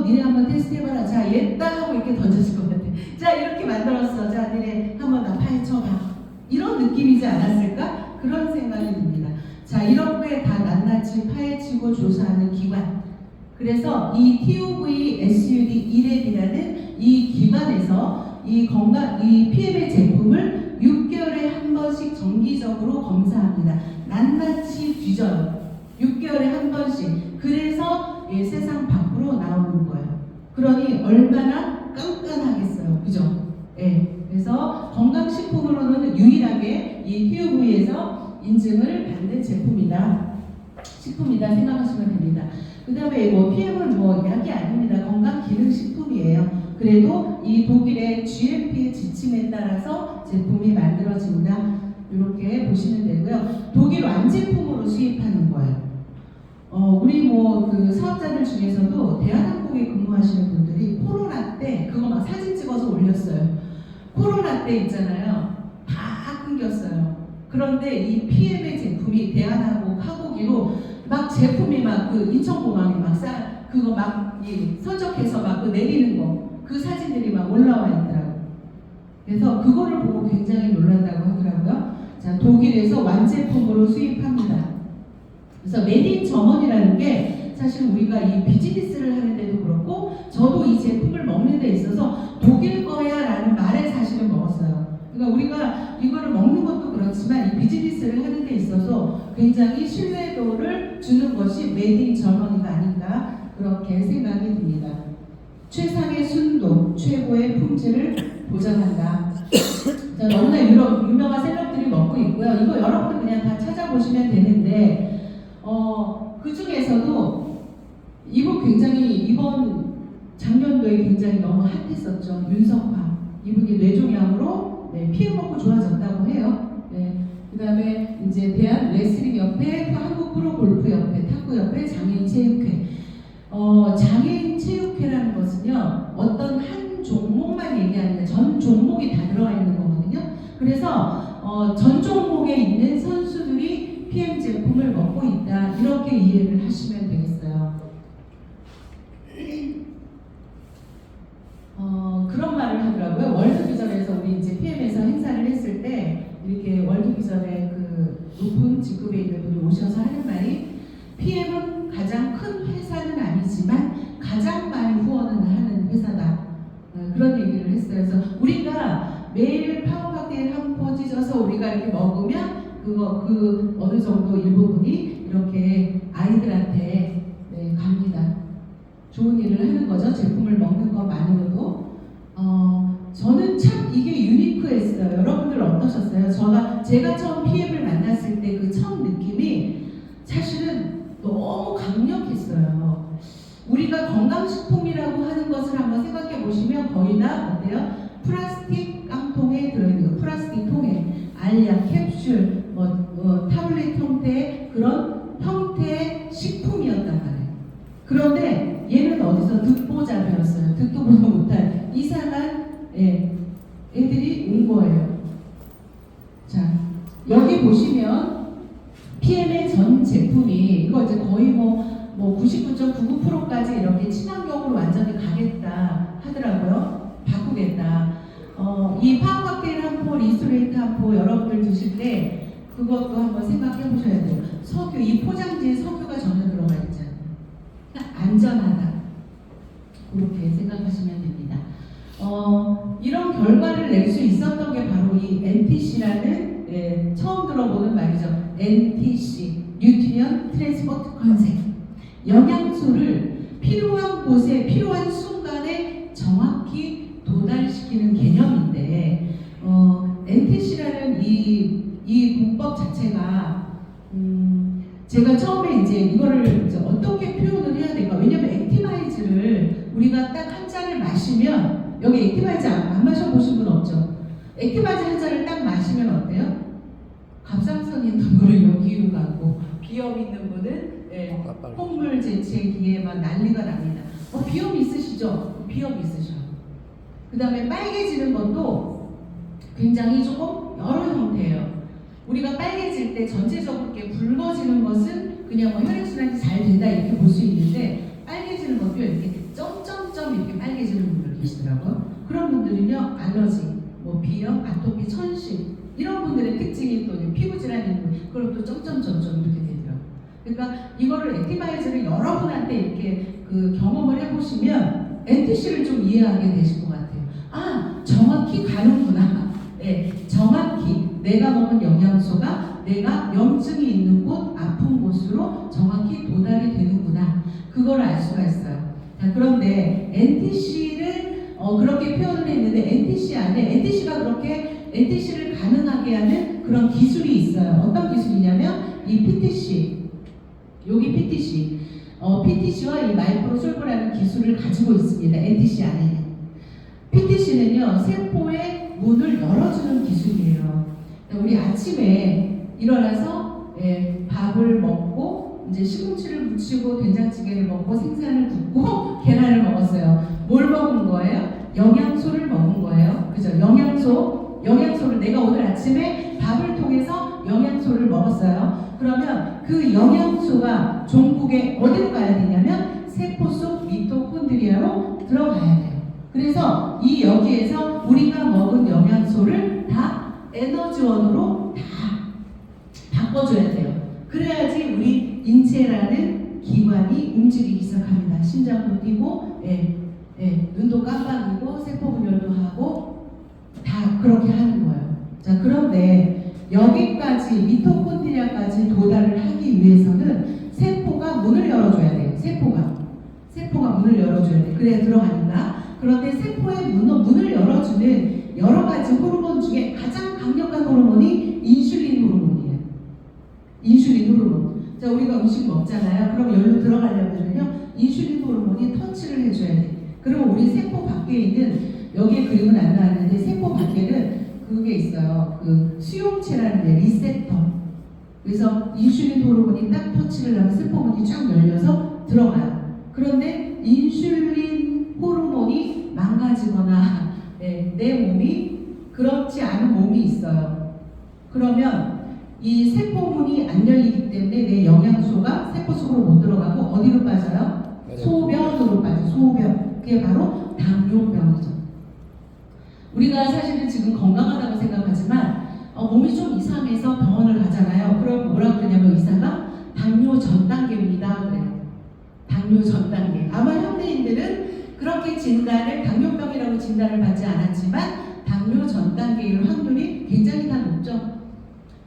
니네 한번 테스트 해봐라. 자, 얘다 하고 이렇게 던졌을 것 같아. 자, 이렇게 만들었어. 자, 니네 한번 나 파헤쳐봐. 이런 느낌이지 않았을까? 그런 생각이 듭니다. 자, 이런 거에 다 낱낱이 파헤치고 조사하는 기관. 그래서 이 TUV SUD 이랩이라는 이 기관에서 이 PM의 제품을 6개월에 한 번씩 정기적으로 검사합니다. 낱낱이 뒤져요. 6개월에 한 번씩. 그래서 세상 밖으로 나오는 거예요. 그러니 얼마나 깐깐하겠어요. 그죠? 예. 그래서 건강식품으로는 유일하게 이 TUV에서 인증을 받는 제품이다. 식품이다 생각하시면 됩니다. 그 다음에 PM은 약이 아닙니다. 건강기능식품이에요. 그래도 이 독일의 GMP 지침에 따라서 제품이 만들어진다. 이렇게 보시면 되고요. 독일 완제품으로 수입하는 거예요. 우리 그 사업자들 중에서도 대한항공에 근무하시는 분들이 코로나 때 그거 막 사진 찍어서 올렸어요. 코로나 때 있잖아요. 다 끊겼어요. 그런데 이 PM의 제품이 대한항공 카고기로 막 제품이 막 그 인천공항에 막 그거 막 선적해서 막 그 내리는 거 그 사진들이 막 올라와 있더라고요. 그래서 그거를 보고 굉장히 놀란다고 하더라고요. 자, 독일에서 완제품으로 수입합니다. 그래서 메이드 인 저먼이라는 게 사실 우리가 이 비즈니스를 하는데도 그렇고 저도 이 제품을 먹는 데 있어서 독일 거야 라는 말에 사실은 먹었어요. 그러니까 우리가 이거를 먹는 것도 그렇지만 이 비즈니스를 하는 데 있어서 굉장히 신뢰도를 주는 것이 메이드 인 저머니가 아닌가 그렇게 생각이 듭니다. 최상의 순도, 최고의 품질을 보장한다. 자, 너무나 유명한 셀럽들이 먹고 있고요. 이거 여러분들 그냥 다 찾아보시면 되는데 그 중에서도 이번 작년도에 굉장히 너무 핫했었죠. 윤석화. 이분이 뇌종양으로 피해 먹고 좋아졌다고 해요. 그 다음에 이제 대한 레슬링 협회, 한국 프로 골프 협회, 탁구 협회, 장애인 체육회. 장애인 체육회라는 것은요, 어떤 한 종목만 얘기하는 전 종목이 다 들어가 있는 거거든요. 그래서 전 종목에 있는 선수들이 PM 제품을 먹고 있다. 이렇게 이해를 하시면 되겠어요. 직급에 있는 분이 오셔서 하는 말이 PM은 가장 큰 회사는 아니지만 가장 많이 후원을 하는 회사다. 그런 얘기를 했어요. 그래서 우리가 매일 파워파케 한 포 찢어서 우리가 이렇게 먹으면 그 어느 정도 일부분이 이렇게 아이들한테 갑니다. 좋은 일을 하는 거죠. 제품을 먹는 것만으로도. 저는 참 이게 유니크했어요. 여러분들 어떠셨어요? 제가 처음 PM을 만났을 때 그 처음 느낌이 사실은 너무 강력했어요. 우리가 건강식품이라고 하는 것을 한번 생각해 보시면 거의 다 어때요? 플라스틱 깡통에 들어있는 거, 플라스틱 통에 알약, 캡슐, 타블렛 형태의 그런 형태의 식품이었단 말이에요. 그런데 얘는 어디서 듣보자 배웠어요. 듣도 보도 못한 이상한 애들이 온 거예요. 자, 여기 보시면 PM의 전 제품이 이거 이제 거의 뭐 99.99%까지 이렇게 친환경으로 완전히 가겠다 하더라고요. 바꾸겠다. 이 파워박테일 한 포, 리스토레이트 한 포 여러분들 드실 때 그것도 한번 생각해 보셔야 돼요. 석유, 이 포장지에 석유가 전혀 들어가 있잖아요. 안전하다. 그렇게 생각하시면 됩니다. 이런 결과를 낼 수 있었던 게 바로 이 NTC라는 처음 들어보는 말이죠. NTC, 뉴트리언 트랜스포트 컨셉. 영양소를 필요한 곳에 필요한 순간에 정확히 도달시키는 개념인데 NTC라는 이 문법 자체가 제가 처음에 이제 이거를 이제 어떻게 표현을 해야 될까? 왜냐면 액티바이즈를 우리가 딱 한 잔을 마시면 여기 액티바이즈 안 마셔보신 분 없죠? 액티바이즈 한 잔을 딱 마시면 어때요? 갑상선 있는 분은 여기로 가고 비염 있는 분은 콧물 재채기에 막 난리가 납니다. 비염 있으시죠? 비염 있으셔. 그 다음에 빨개지는 것도 굉장히 조금 여러 형태예요. 우리가 빨개질 때 전체적으로 이렇게 붉어지는 것은 그냥 혈액순환이 잘 된다 이렇게 볼 수 있는데 빨개지는 것도 이렇게 점점점 이렇게 빨개지는 분들 계시더라고요. 그런 분들은요 알러지, 비염, 아토피, 천식 이런 분들의 특징이 또 피부 질환이 있는 분, 그럼 또 점점점점 이렇게 되더라고요. 그러니까 이거를 액티바이저를 여러분한테 이렇게 경험을 해보시면 NTC를 좀 이해하게 되실 것 같아요. 정확히 가는구나. 정확히 내가 먹은 영양소가 내가 염증이 있는 곳, 아픈 곳으로 정확히 도달이 되는구나. 그걸 알 수가 있어요. 자, 그런데 NTC를 그렇게 표현을 했는데 NTC 안에 NTC가 그렇게 NTC를 가능하게 하는 그런 기술이 있어요. 어떤 기술이냐면 이 PTC, 여기 PTC, PTC와 이 마이크로솔브라는 기술을 가지고 있습니다. NTC 안에. PTC는요 세포의 문을 열어주는 기술이에요. 우리 아침에 일어나서 밥을 먹고 이제 시금치를 무치고 된장찌개를 먹고 생선을 굽고 계란을 먹었어요. 뭘 먹은 거예요? 영양소를 먹은 거예요. 그죠? 영양소를 내가 오늘 아침에 밥을 통해서 영양소를 먹었어요. 그러면 그 영양소가 종국에 어디로 가야 되냐면 세포 속 미토콘드리아로 들어가야 돼요. 그래서 여기에서 우리가 먹은 영양소를 다 에너지원으로 다 바꿔줘야 돼요. 그래야지 우리 인체라는 기관이 움직이기 시작합니다. 심장도 뛰고, 눈도 깜빡이고, 세포 분열도 하고, 다 그렇게 하는 거예요. 자, 그런데 여기까지 미토콘드리아까지 도달을 하기 위해서는 세포가 문을 열어줘야 돼요. 세포가 문을 열어줘야 돼. 그래야 들어가니까. 그런데 세포의 문을 열어주는 여러 가지 호르몬 중에 가장 강력한 호르몬이 인슐린 호르몬이에요. 인슐린 호르몬. 자, 우리가 음식 먹잖아요. 그럼 열로 들어가려면요, 인슐린 호르몬이 터치를 해줘야 돼. 그러면 우리 세포 밖에 있는, 여기에 그림은 안 나왔는데, 세포 밖에는 그게 있어요. 수용체라는 리셉터. 그래서 인슐린 호르몬이 딱 터치를 하면 세포문이 쫙 열려서 들어가요. 그런데 인슐린 호르몬이 망가지거나 내 몸이 그렇지 않은 몸이 있어요. 그러면 이 세포문이 안 열리기 때문에 내 영양소가 세포 속으로 못 들어가고 어디로 빠져요? 소변으로 빠져. 소변. 그게 바로 당뇨병이죠. 우리가 사실은 지금 건강하다고 생각하지만 몸이 좀 이상해서 병원을 가지 왔잖아요. 그럼 뭐라 그러냐면 의사가 당뇨 전 단계입니다. 그래요. 당뇨 전 단계. 아마 현대인들은 그렇게 당뇨병이라고 진단을 받지 않았지만 당뇨 전 단계일 확률이 굉장히 다 높죠.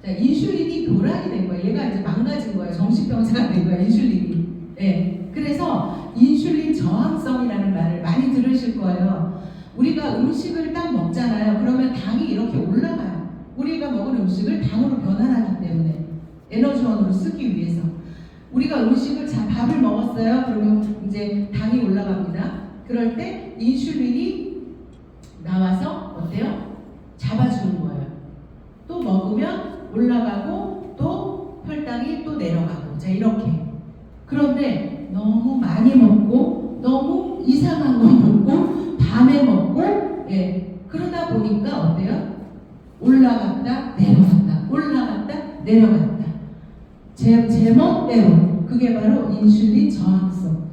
자, 인슐린이 교란이 된 거예요. 얘가 이제 망가진 거예요. 정신병자가 된 거예요. 인슐린이. 네. 그래서 인슐린 저항성이라는 말을 많이 들으실 거예요. 우리가 음식을 딱 먹잖아요. 그러면 당이 이렇게 올라가요. 우리가 먹은 음식을 당으로 변환하기 때문에 에너지원으로 쓰기 위해서 우리가 밥을 먹었어요. 그러면 이제 당이 올라갑니다. 그럴 때 인슐린이 나와서 어때요? 잡아주는 거예요. 또 먹으면 올라가고 또 혈당이 또 내려가고 자 이렇게. 그런데 너무 많이 먹고 너무 이상한 거 먹고 밤에 먹고 그러다 보니까 어때요? 올라갔다 내려갔다 올라갔다 내려갔다 제멋대로. 그게 바로 인슐린 저항성.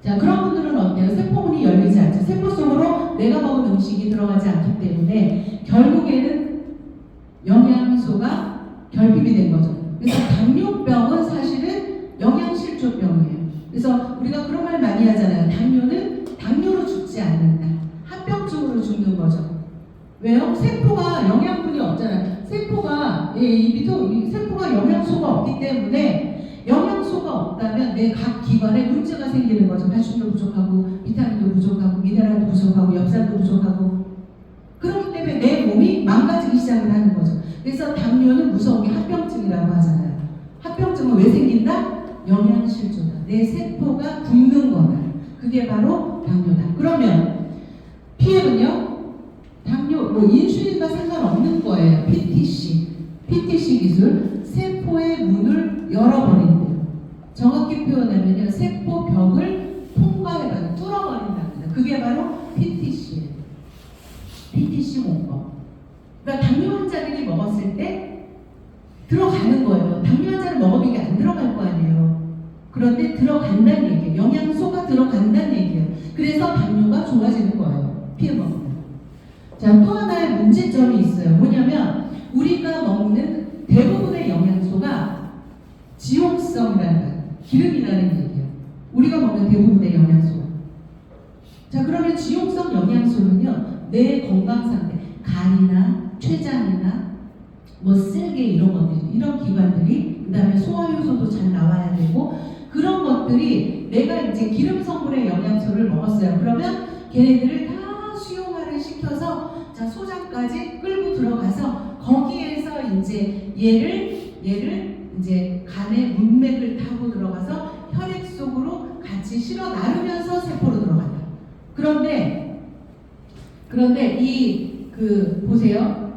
자, 그런 분들은 어때요? 세포문이 열리지 않죠. 세포 속으로 내가 먹은 음식이 들어가지 않기 때문에 결국에는 영양소가 결핍이 된 거죠. 그래서 당뇨병은 사실은 영양실조병이에요. 그래서 우리가 그런 말 많이 하잖아요. 당뇨는 당뇨로 죽지 않는다. 합병증으로 죽는 거죠. 왜요? 세포가 영양분이 없잖아요. 세포가 세포가 영양소가 없기 때문에 영양소가 없다면 내 각 기관에 문제가 생기는 거죠. 칼슘도 부족하고 비타민도 부족하고 미네랄도 부족하고 엽산도 부족하고 그렇기 때문에 내 몸이 망가지기 시작을 하는 거죠. 그래서 당뇨는 무서운 게 합병증이라고 하잖아요. 합병증은 왜 생긴다? 영양실조다. 내 세포가 굶는 거다. 그게 바로 당뇨다. 그러면 PM은요? 당뇨, 인슐린과 상관없는 거예요. PTC 기술. 세포의 문을 열어버린대요. 정확히 표현하면요. 세포 벽을 통과해버려, 뚫어버린답니다. 그게 바로 PTC예요. PTC 공법. 그러니까 당뇨 환자들이 먹었을 때 들어가는 거예요. 당뇨 환자를 먹으면 이게 안 들어갈 거 아니에요. 그런데 들어간다는 얘기예요. 영양소가 들어간다는 얘기예요. 그래서 당뇨가 좋아지는 거예요. 피해 먹으면. 자, 또 하나의 문제점이 있어요. 뭐냐면 우리가 먹는 대부분의 영양소가 지용성이라는 거예요. 기름이라는 얘기예요. 우리가 먹는 대부분의 영양소가. 자, 그러면 지용성 영양소는요. 내 건강 상태, 간이나 췌장이나 쓸개 이런 것들, 이런 기관들이 그다음에 소화효소도 잘 나와야 되고 그런 것들이 내가 이제 기름 성분의 영양소를 먹었어요. 그러면 걔네들을 다 수용화를 시켜서 자 소장까지 끌고 들어가서 거기에서 이제 얘를 이제 간의 문맥을 타고 들어가서 혈액 속으로 같이 실어 나르면서 세포로 들어간다. 그런데 보세요.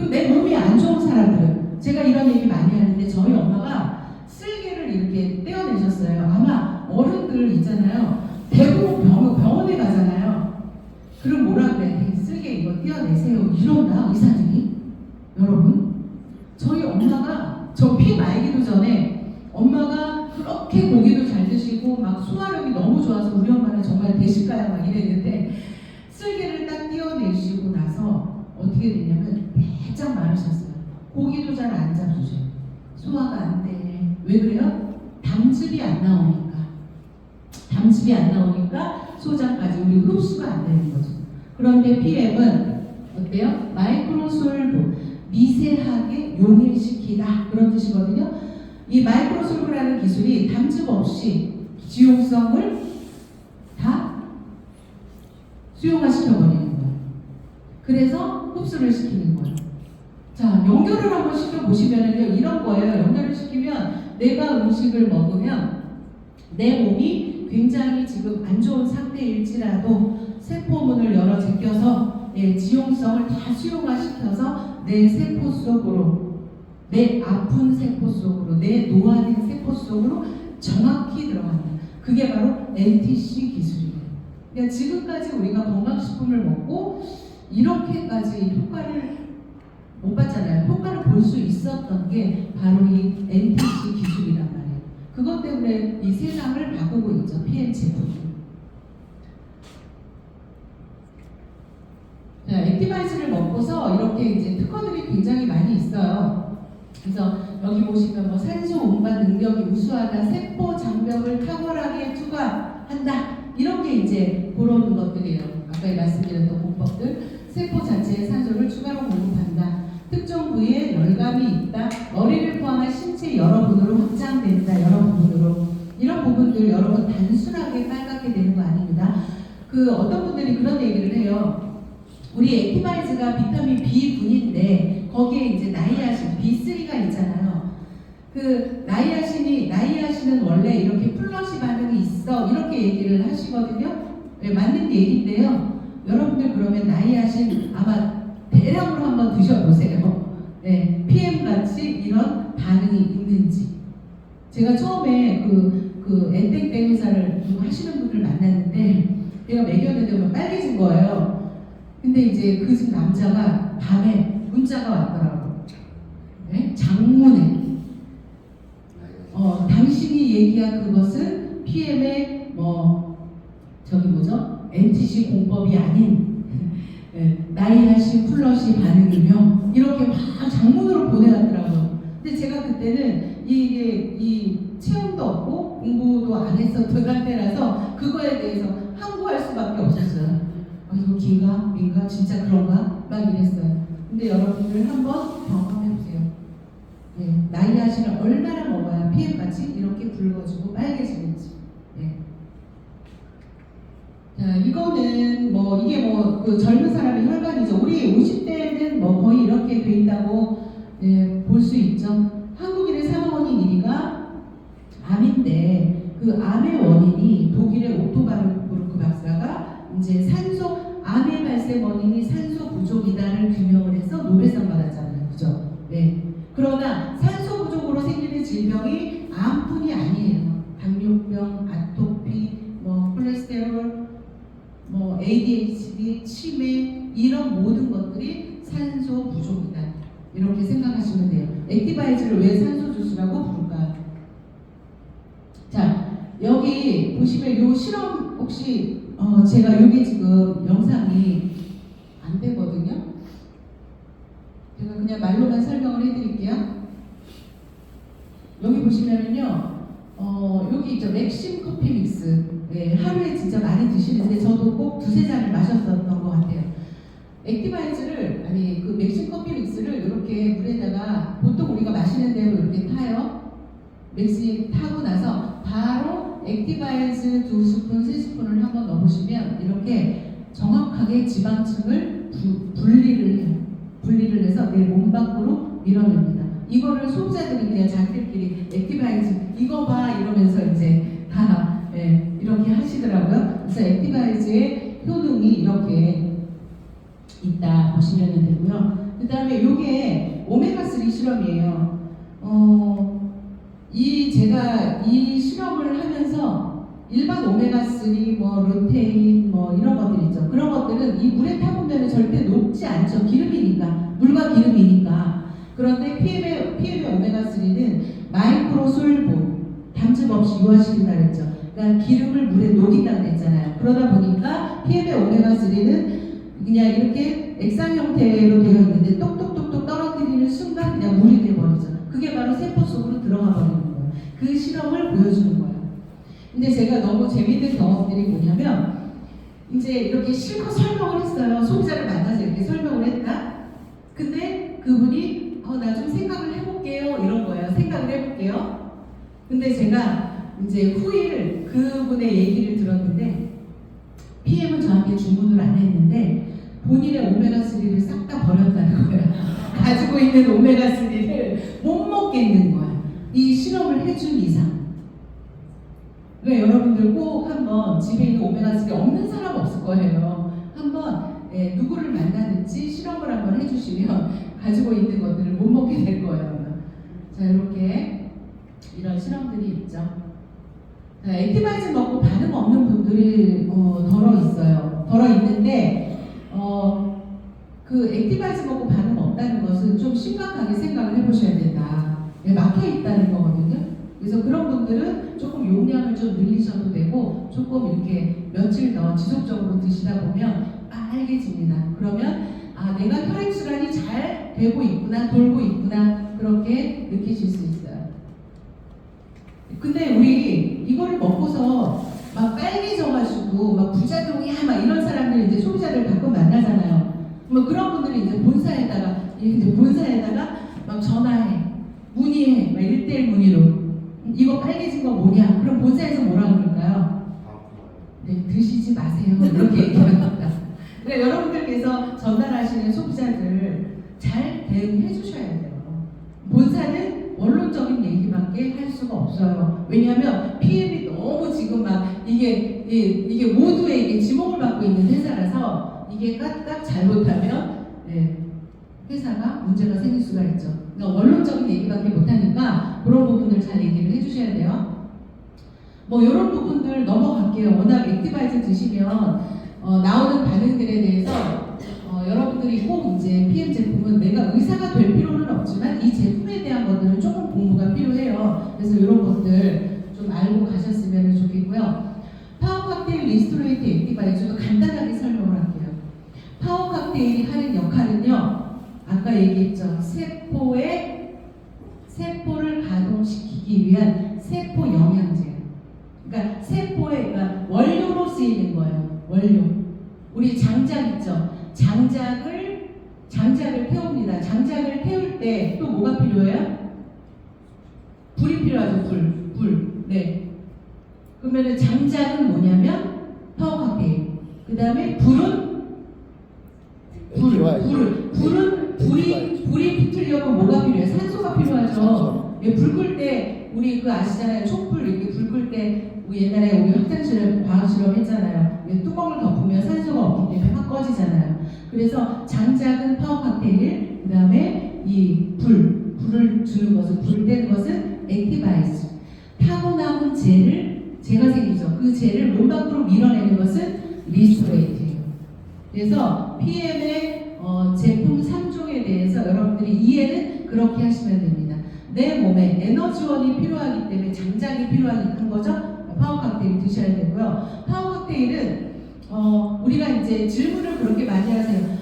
내 몸이 안 좋은 사람들은 제가 이런 얘기 많이 하는데 저희 엄마가 쓸개를 이렇게 떼어내셨어요. 아마 어른들 있잖아요. 대부분 병원에 가잖아요. 그럼 뭐라 그래? 쓸개 이거 떼어내세요. 이런다 의사들이. 여러분, 저희 엄마가 저 피 말기도 전에 엄마가 그렇게 고기도 잘 드시고 막 소화력이 너무 좋아서 우리 엄마는 정말 대식가야 막 이랬는데 쓸개를 딱 떼어내시고 나서 어떻게 됐냐면 배짱 마르셨어요. 고기도 잘 안 잡수셔요. 소화가 안 돼. 왜 그래요? 담즙이 안 나오니까 소장까지 우리 흡수가 안 되는 거죠. 그런데 PM은 어때요? 마이크로솔브, 미세하게 용해시키다 그런 뜻이거든요. 이 마이크로솔브라는 기술이 담즙 없이 지용성을 다 수용화시켜버리는 거예요. 그래서 흡수를 시키는 거예요. 자, 연결을 한번 시켜보시면은요, 이런 거예요. 연결을 시키면 내가 음식을 먹으면 내 몸이 굉장히 지금 안 좋은 상태일지라도 세포문을 열어 제껴서 지용성을 다 수용화시켜서 내 세포 속으로, 내 아픈 세포 속으로, 내 노화된 세포 속으로 정확히 들어간다. 그게 바로 NTC 기술이에요. 그러니까 지금까지 우리가 건강식품을 먹고 이렇게까지 효과를 못 봤잖아요. 효과를 볼 수 있었던 게 바로 이 NTC 기술이란 말이에요. 그것 때문에 이 세상을 바꾸고 있죠. PM 제품이. 자, 액티바이즈를 먹고서 이렇게 이제 특허들이 굉장히 많이 있어요. 그래서 여기 보시면 뭐 산소 운반 능력이 우수하다, 세포 장벽을 탁월하게 투과한다, 이렇게 이제 그런 것들이에요. 아까 말씀드렸던 공법들. 세포 자체에 산소를 추가로 공급한다. 특정 부위에 열감이 있다. 머리를 포함한 신체 여러 부분으로 확장된다. 여러 부분으로. 이런 부분들 여러분 단순하게 빨갛게 되는 거 아닙니다. 어떤 분들이 그런 얘기를 해요. 우리 액티바이즈가 비타민 B군인데 거기에 이제 나이아신 B3가 있잖아요. 나이아신은 원래 이렇게 플러시 반응이 있어, 이렇게 얘기를 하시거든요. 네, 맞는 얘기인데요. 여러분들 그러면 나이아신 아마 대량으로 한번 드셔보세요. 네, PM 같이 이런 반응이 있는지. 제가 처음에 엔땡땡 회사를 하시는 분을 만났는데 내가 먹였는데 막 빨개진 거예요. 근데 이제 그 집 남자가 밤에 문자가 왔더라고. 네? 장문에 당신이 얘기한 그것은 PM의 NTC 공법이 아닌 나이아신 플러시 반응이며, 이렇게 막 장문으로 보내왔더라고요. 근데 제가 그때는 이 체험도 없고 공부도 안 했었던 상태라서 그거에 대해서 항구할 수밖에 없었어요. 이거 긴가? 민가? 진짜 그런가? 막 이랬어요. 근데 여러분들 한번 경험해보세요. 네, 나이아신을 얼마나 먹어야 PM같이 이렇게 붉어지고 빨개지는지. 네. 자, 이거는 이게 젊은 사람의 혈관이죠. 우리 50대는 거의 이렇게 돼 있다고 볼 수 있죠. 한국인의 사망 원인 1위가 암인데, 그 암의 원인이 독일의 오토바르부르크 박사가 이제 암의 발생 원인이 산소 부족이다를 규명을 해서 노벨상 받았잖아요. 그죠? 네. 그러나 산소 부족으로 생기는 질병이 암뿐이 아니에요. 당뇨병, 아토피, 콜레스테롤, ADHD, 치매, 이런 모든 것들이 산소 부족이다. 이렇게 생각하시면 돼요. 액티바이즈를 왜 산소 주스라고 부를까요? 자, 여기 보시면 요 실험 혹시 제가 요게 지금 영상이 안 되거든요. 제가 그냥 말로만 설명을 해드릴게요. 여기 보시면은요, 여기 있죠. 맥심 커피 믹스. 네, 하루에 진짜 많이 드시는데 저도 꼭 두세 잔을 마셨었던 것 같아요. 액티바이즈를, 그 맥심 커피 믹스를 이렇게 물에다가 보통 우리가 마시는 대로 이렇게 타요. 맥심 타고 나서 바로 액티바이즈 2스푼, 3스푼을 한번 넣어보시면 이렇게 정확하게 지방층을 분리를 해요. 분리를 해서 내 몸 밖으로 밀어냅니다. 이거를 소비자들이 그냥 자기들끼리 액티바이즈 이거 봐 이러면서 이제 다 이렇게 하시더라고요. 그래서 액티바이즈의 효능이 이렇게 있다 보시면 되고요. 그 다음에 이게 오메가3 실험이에요. 제가 이 실험을 하면서 일반 오메가3, 루테인, 이런 것들 있죠. 그런 것들은 이 물에 타보면 절대 녹지 않죠. 기름이니까. 물과 기름이니까. 그런데 PM의 오메가3는 마이크로솔본, 담즙 없이 유화시킨다 그랬죠. 그러니까 기름을 물에 녹인다 그랬잖아요. 그러다 보니까 PM의 오메가3는 그냥 이렇게 액상 형태로 되어 있는데 똑똑똑똑 떨어뜨리는 순간 그냥 물이 돼버리죠. 그게 바로 세포 속으로 들어가 버리는 거예요. 그 실험을 보여주는 거예요. 근데 제가 너무 재밌는 경험들이 뭐냐면, 이제 이렇게 실컷 설명을 했어요. 소비자를 만나서 이렇게 설명을 했다. 근데 그분이 나 좀 생각을 해볼게요. 이런 거예요. 생각을 해볼게요. 근데 제가 이제 후일 그분의 얘기를 들었는데, PM은 저한테 주문을 안 했는데 본인의 오메가3를 싹 다 버렸다는 거예요. 가지고 있는 오메가3를 못 먹겠는 거야. 이 실험을 해준 이상. 그러니까 여러분들 꼭 한번 집에 있는 오메가3 없는 사람 없을 거예요. 한번 누구를 만나든지 실험을 한번 해주시면 가지고 있는 것들을 못 먹게 될 거예요. 자, 이렇게 이런 실험들이 있죠. 자, 액티바이즈 먹고 반응 없는 분들이 덜어 있어요. 덜어 있는데 그 액티바이즈 먹고 반응 없다는 것은 좀 심각하게 생각을 해보셔야 된다. 막혀 있다는 거거든요. 그래서 그런 분들은 조금 용량을 좀 늘리셔도 되고, 조금 이렇게 며칠 더 지속적으로 드시다 보면 빨개집니다. 그러면 아, 내가 혈액순환이 잘 되고 있구나, 돌고 있구나, 그렇게 느끼실 수 있어요. 근데 우리 이거를 먹고서 막 빨개져가지고 막 부작용이야 막 이런 사람들 이제 소비자들 가끔 만나잖아요. 뭐 그런 분들이 이제 본사에다가 막 전화해, 문의해, 막 1대1 문의로 이거 빨개진 거 뭐냐? 그럼 본사에서 뭐라 그럴까요? 네, 드시지 마세요. 이렇게 얘기하는 겁니다. 그러니까 여러분들께서 전달하시는 소비자들 잘 대응해 주셔야 돼요. 본사는 원론적인 얘기밖에 할 수가 없어요. 왜냐하면 PM이 너무 지금 막 이게 모두에게 지목을 받고 있는 회사라서 이게 까딱 잘못하면 회사가 문제가 생길 수가 있죠. 그러니까 원론적인 얘기밖에 못하니까 그런 부분들 잘 얘기를 해주셔야 돼요. 뭐 이런 부분들 넘어갈게요. 워낙 액티바이저 드시면 나오는 반응들에 대해서 여러분들이 꼭 이제 PM 제품은 내가 의사가 될 필요는 없지만 이 제품에 대한 것들은 조금 공부가 필요해요. 그래서 이런 것들 좀 알고 가셨으면 좋겠고요. 파워 칵테일 리스토레이트 액티바이저도 간단하게 설명을 할게요. 파워 칵테일이 하는 역할은요. 아까 얘기했죠. 세포를 가동시키기 위한 세포 영양제. 그러니까 그러니까 원료로 쓰이는 거예요. 원료. 우리 장작 있죠. 장작을 태웁니다. 장작을 태울 때 또 뭐가 필요해요? 불이 필요하죠. 불. 네. 그러면은 장작은 뭐냐면 파워 칵테일. 그 다음에 불은 불이 붙으려면 뭐가 필요해요? 산소가 필요하죠. 예, 불 끌 때 우리 그 아시잖아요. 촛불 이렇게 불 끌 때 우리 옛날에 우리 학창시절 과학 실험 했잖아요. 뚜껑을 덮으면 산소가 없기 때문에 확 꺼지잖아요. 그래서 장작은 파워 칵테일, 그 다음에 이 불을 주는 것은 불 떼는 것은 액티바이즈. 타고 남은 재가 생기죠. 그 재를 몸 밖으로 밀어내는 것은 리스토레이트예요. 그래서 PM의 제품 3종에 대해서 여러분들이 이해는 그렇게 하시면 됩니다. 내 몸에 에너지원이 필요하기 때문에 장작이 필요한 거죠. 파워 칵테일 드셔야 되고요. 파워 칵테일은 우리가 이제 질문을 그렇게 많이 하세요.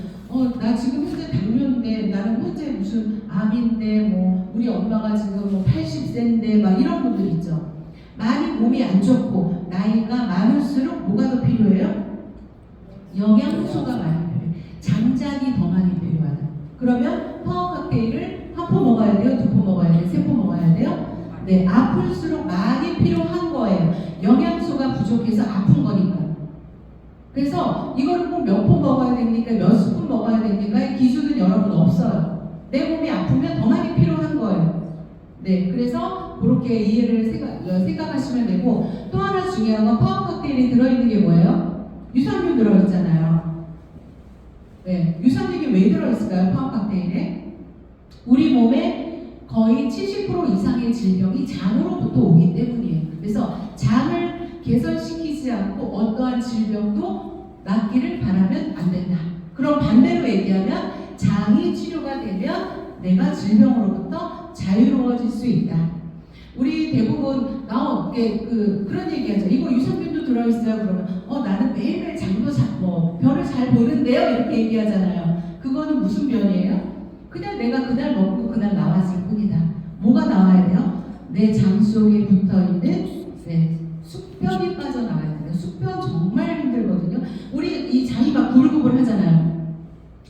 나 지금 현재 당뇨인데, 나는 현재 무슨 암인데, 뭐 우리 엄마가 지금 뭐 80세인데 막 이런 분들 있죠. 많이 몸이 안 좋고 나이가 많을수록 뭐가 더 필요해요? 영양소가 많이 필요해요. 장작이 더 많이 필요하다. 그러면 파워 칵테일을 한 포 먹어야 돼요? 2포 먹어야 돼요? 3포 먹어야 돼요? 네, 아플수록 많이 필요한 거예요. 영양소가 부족해서 아픈 거니까. 그래서 이거를 꼭 몇 포 먹어야 됩니까? 몇 스푼 먹어야 됩니까? 이 기준은 여러분 없어요. 내 몸이 아프면 더 많이 필요한 거예요. 네, 그래서 그렇게 이해를 생각하시면 되고, 또 하나 중요한 건 파워 칵테일이 들어있는 게 뭐예요? 유산균 들어있잖아요. 네, 유산균이 왜 들어있을까요? 파워 칵테일에? 우리 몸에 거의 70% 이상의 질병이 장으로부터 오기 때문이에요. 그래서 장을 개선시키지 않고 어떠한 질병도 낫기를 바라면 안 된다. 그럼 반대로 얘기하면 장이 치료가 되면 내가 질병으로부터 자유로워질 수 있다. 우리 대부분 그런 얘기하죠. 이거 유산균도 들어있어요. 그러면 나는 매일매일 장도 별을 잘 보는데요. 이렇게 얘기하잖아요. 그거는 무슨 변이에요? 그냥 내가 그날 먹고 그날 나왔을 뿐이다. 뭐가 나와야 돼요? 내 장 속에 붙어있는 숙변이 빠져나와야 돼요. 숙변 정말 힘들거든요. 우리 이 장이 막 구불구불 하잖아요.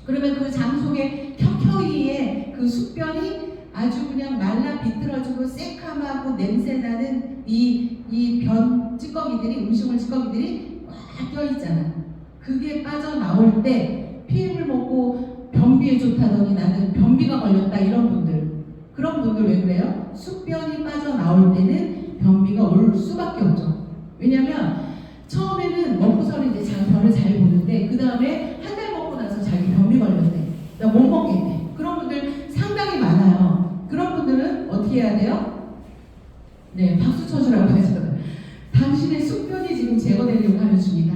그러면 그 장 속에 켜켜이의 그 숙변이 아주 그냥 말라 비틀어지고 새카맣고 냄새나는 이 변 찌꺼기들이, 음식물 찌꺼기들이 꽉 껴있잖아. 그게 빠져나올 때 PM을 먹고 변비에 좋다더니 나는 변비가 걸렸다, 이런 분들. 그런 분들 왜 그래요? 숙변이 빠져나올 때는 변비가 올 수밖에 없죠. 왜냐면 처음에는 먹고서는 이제 변을 잘 보는데 그 다음에 한 달 먹고 나서 자기 변비 걸렸대. 나 못 먹겠네. 그런 분들 상당히 많아요. 그런 분들은 어떻게 해야 돼요? 네, 박수 쳐주라고 하죠. 당신의 숙변이 지금 제거되려고 하는 중이다.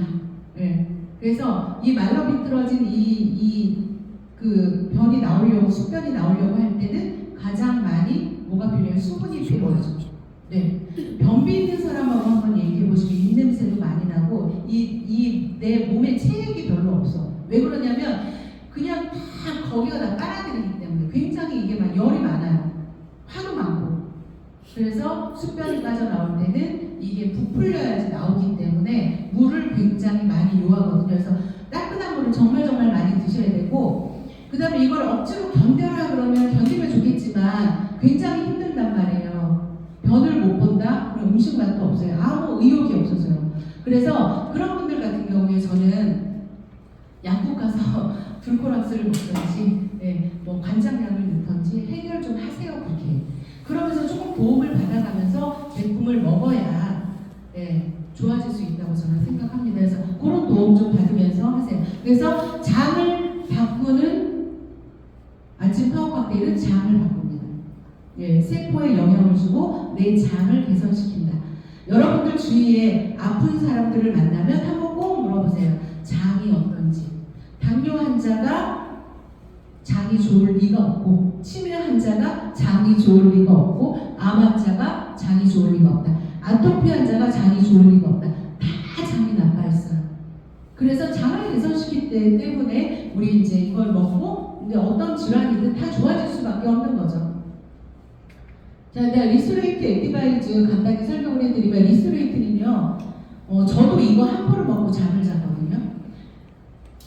네. 그래서 이 말라 비틀어진 그 변이 나오려고, 숙변이 나오려고 할 때는 가장 많이 뭐가 필요해요? 수분이 필요하죠. 네. 변비 있는 사람하고 한번 얘기해 보시면 입냄새도 많이 나고 내 몸에 체액이 별로 없어. 왜 그러냐면 그냥 다 거기가 다 빨아들이기 때문에 굉장히 이게 막 열이 많아요. 화도 많고. 그래서 숫변이 빠져나올 때는 이게 부풀려야지 나오기 때문에 물을 굉장히 많이 요하거든요. 그래서 따끈한 물을 정말 많이 드셔야 되고, 그 다음에 이걸 억지로 견뎌라 그러면 견디면 좋겠지만 굉장히 힘든단 말이에요. 변을 못 본다? 그럼 음식 맛도 없어요. 아무 의욕이 없어서요. 그래서 그런 분들 같은 경우에 저는 약국 가서 불코락스를 먹든지, 뭐 관장약을 넣든지 해결 좀 하세요. 그렇게. 그러면서 조금 도움을 받아가면서 제품을 먹어야 좋아질 수 있다고 저는 생각합니다. 그래서 그런 도움 좀 받으면서 하세요. 그래서 장을 바꾸는 아침 파워 칵테일은 장을 바꿉니다. 세포에 영향을 주고 내 장을 개선시킨다. 여러분들 주위에 아픈 사람들을 만나면 한번 꼭 물어보세요. 장이 어떤지. 당뇨 환자가 장이 좋을 리가 없고, 치매 환자가 장이 좋을 리가 없고, 암 환자가 장이 좋을 리가 없다. 아토피 환자가 장이 좋을 리가 없다. 다 장이 나빠 있어요. 그래서 장을 개선시키기 때문에 우리 이제 이걸 먹고 이제 어떤 질환이든 다 좋아질 수밖에 없는 거죠. 자, 내가 리스토레이트 액티바이즈 간단히 설명을 해드리면, 리스토레이트는요, 저도 이거 한 포를 먹고 잠을 자거든요.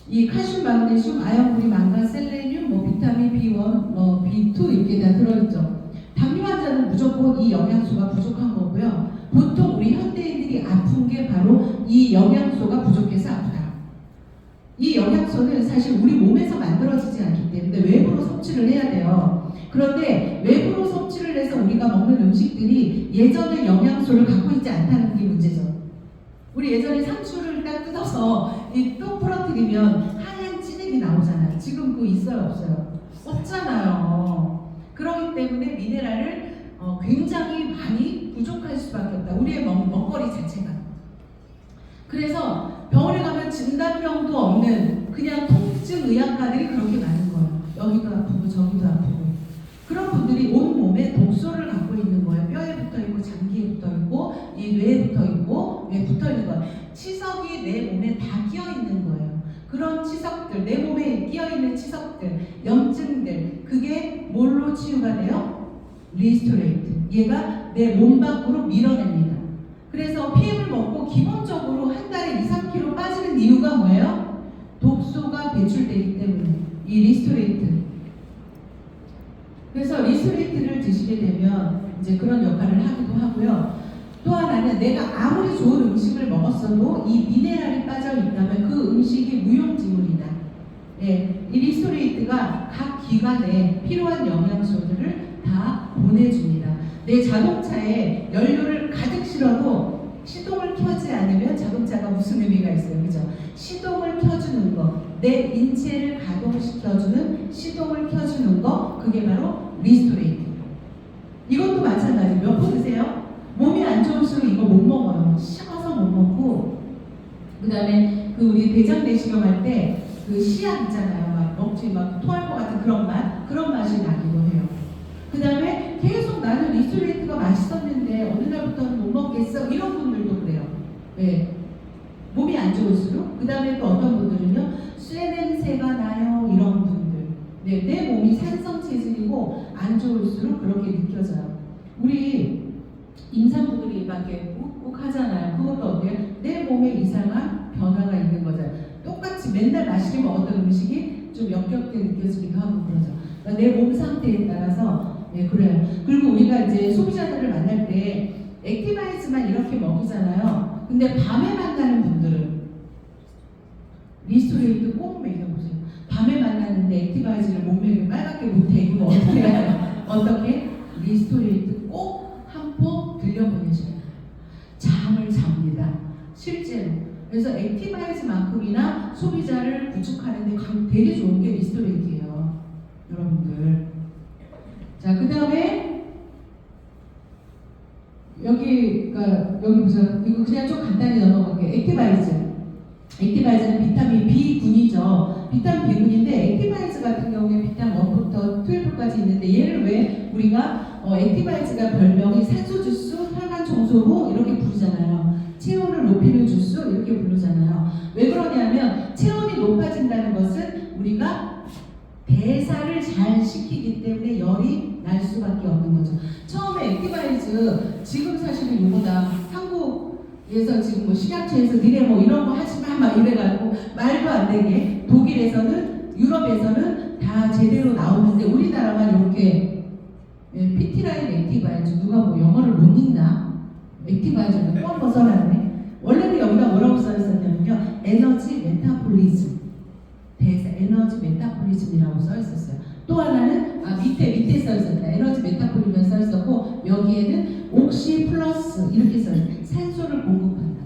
이 칼슘, 마그네슘, 아연분이, 망간, 셀레늄, 비타민 B1, B2 이렇게 다 들어있죠. 당뇨 환자는 무조건 이 영양소가 부족한 거고요. 보통 우리 현대인들이 아픈 게 바로 이 영양소가 부족해서 아프다. 이 영양소는 사실 우리 몸에서 만들어지지 않기 때문에 외부로 섭취를 해야 돼요. 그런데 외부로 섭취를 해서 우리가 먹는 음식들이 예전의 영양소를 갖고 있지 않다는 게 문제죠. 우리 예전에 상추를 딱 뜯어서 또 부러뜨리면 하얀 찌꺼기 나오잖아요. 지금 그거 있어요, 없어요? 없잖아요. 그렇기 때문에 미네랄을 굉장히 많이 부족할 수밖에 없다. 우리의 먹거리 자체가. 그래서 병원에 가면 진단명도 없는 그냥 통증 의학과들이 그렇게 많은 거예요. 여기도 아프고 저기도 아프고. 그런 분들이 온 몸에 독소를 갖고 있는 거예요. 뼈에 붙어 있고 장기에 붙어 있고 이 뇌에 붙어 있고 뇌에 붙어 있는 거예요. 치석이 내 몸에 다 끼어 있는 거예요. 그런 치석들, 내 몸에 끼어 있는 치석들, 염증들, 그게 뭘로 치유가 돼요? 리스토레이트. 얘가 내 몸 밖으로 밀어냅니다. 그래서 PM을 먹고 기본적으로 한 달에 2, 3kg 빠지는 이유가 뭐예요? 독소가 배출되기 때문에. 이 리스토레이트. 그래서 리스토레이트를 드시게 되면 이제 그런 역할을 하기도 하고요. 또 하나는 내가 아무리 좋은 음식을 먹었어도 이 미네랄이 빠져 있다면 그 음식이 무용지물이다. 이 리스토레이트가 각 기관에 필요한 영양소들을 다 보내줍니다. 내 자동차에 연료를 가득 실어도 시동을 켜지 않으면 자동차가 무슨 의미가 있어요, 그죠? 시동을 켜주는 거, 내 인체를 가동시켜주는 시동을 켜주는 거, 그게 바로 리스토레이트. 이것도 마찬가지. 몇 포 드세요? 몸이 안 좋을수록 이거 못 먹어요. 식어서 못 먹고. 그 다음에 그 우리 대장 내시경 할 때 그 씨앗 있잖아요. 막 먹지 막 토할 것 같은 그런 맛, 그런 맛이 나기도 해요. 그 다음에 계속 나는 리스토레이트가 맛있었는데 어느 날부터는 못 먹겠어. 이런 분들도 그래요. 몸이 안 좋을수록. 그 다음에 또 어떤 분들은요, 쇠 냄새가 나요. 이런 분들. 내 몸이 산성 체질이고 안 좋을수록 그렇게 느껴져요. 우리 임산부들이 막 이렇게 욱욱 하잖아요. 그것도 어때요? 내 몸에 이상한 변화가 있는 거잖아요. 똑같이 맨날 맛있게 먹었던 음식이 좀 역겹게 느껴지기도 하고 그러죠. 그러니까 내 몸 상태에 따라서 그래요. 그리고 우리가 이제 소비자들을 만날 때 액티바이즈만 이렇게 먹이잖아요. 근데 밤에 만나는 분들은 리스토레이트 꼭 먹여보세요. 밤에 만났는데 액티바이즈를 못 먹이고 빨갛게 못해. 이거 어떻게 해요? 어떻게? 리스토레이트 꼭 한 포 들려보내셔야 돼요. 잠을 잡니다. 실제로. 그래서 액티바이즈만큼이나 소비자를 구축하는데 되게 좋은 게 리스토레이트예요. 여러분들. 자, 그 다음에 여기 보세요. 이거 그냥 좀 간단히 넘어갈게요. 액티바이즈는 비타민 B군이죠. 비타민 B군인데 액티바이즈 같은 경우에 비타민 1부터 12까지 있는데 얘를 왜 우리가 액티바이즈가 별명이 산소 주스, 혈관 청소부 이렇게 부르잖아요. 체온을 높이는 주스 이렇게 부르잖아요. 왜 그러냐면 체온이 높아진다는 것은 우리가 대사를 잘 시키기 때문에 열이 날 수밖에 없는 거죠. 처음에 액티바이즈 지금 사실은 이거보다 한국에서 지금 뭐 식약처에서 니네 뭐 이런 거 하지 마 막 이래가지고 말도 안 되게 독일에서는 유럽에서는 다 제대로 나오는데 우리나라만 이렇게 피티라인 액티바이즈 누가 뭐 영어를 못 읽나? 액티바이즈는 또 한 번 써놨네. 원래는 여기다 뭐라고 써있었냐면요, 에너지 메타볼리즘, 대사 에너지 메타볼리즘이라고 써있었어요. 또 하나는 밑에 써있었다. 에너지 메타볼리즘 써있었고 여기에는 옥시 플러스 이렇게 써있어요. 산소를 공급한다.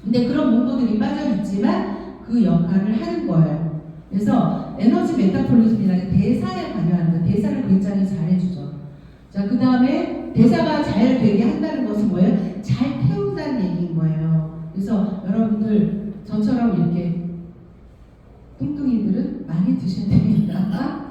근데 그런 문구들이 빠져있지만 그 역할을 하는 거예요. 그래서 에너지 메타볼리즘이라는 대사에 관여하는 거, 대사를 굉장히 잘해주죠. 자, 그 다음에 대사가 잘 되게 한다는 것은 뭐예요? 잘 태운다는 얘기인 거예요. 그래서 여러분들 저처럼 이렇게 뚱뚱이들은 많이 드셔야 됩니다.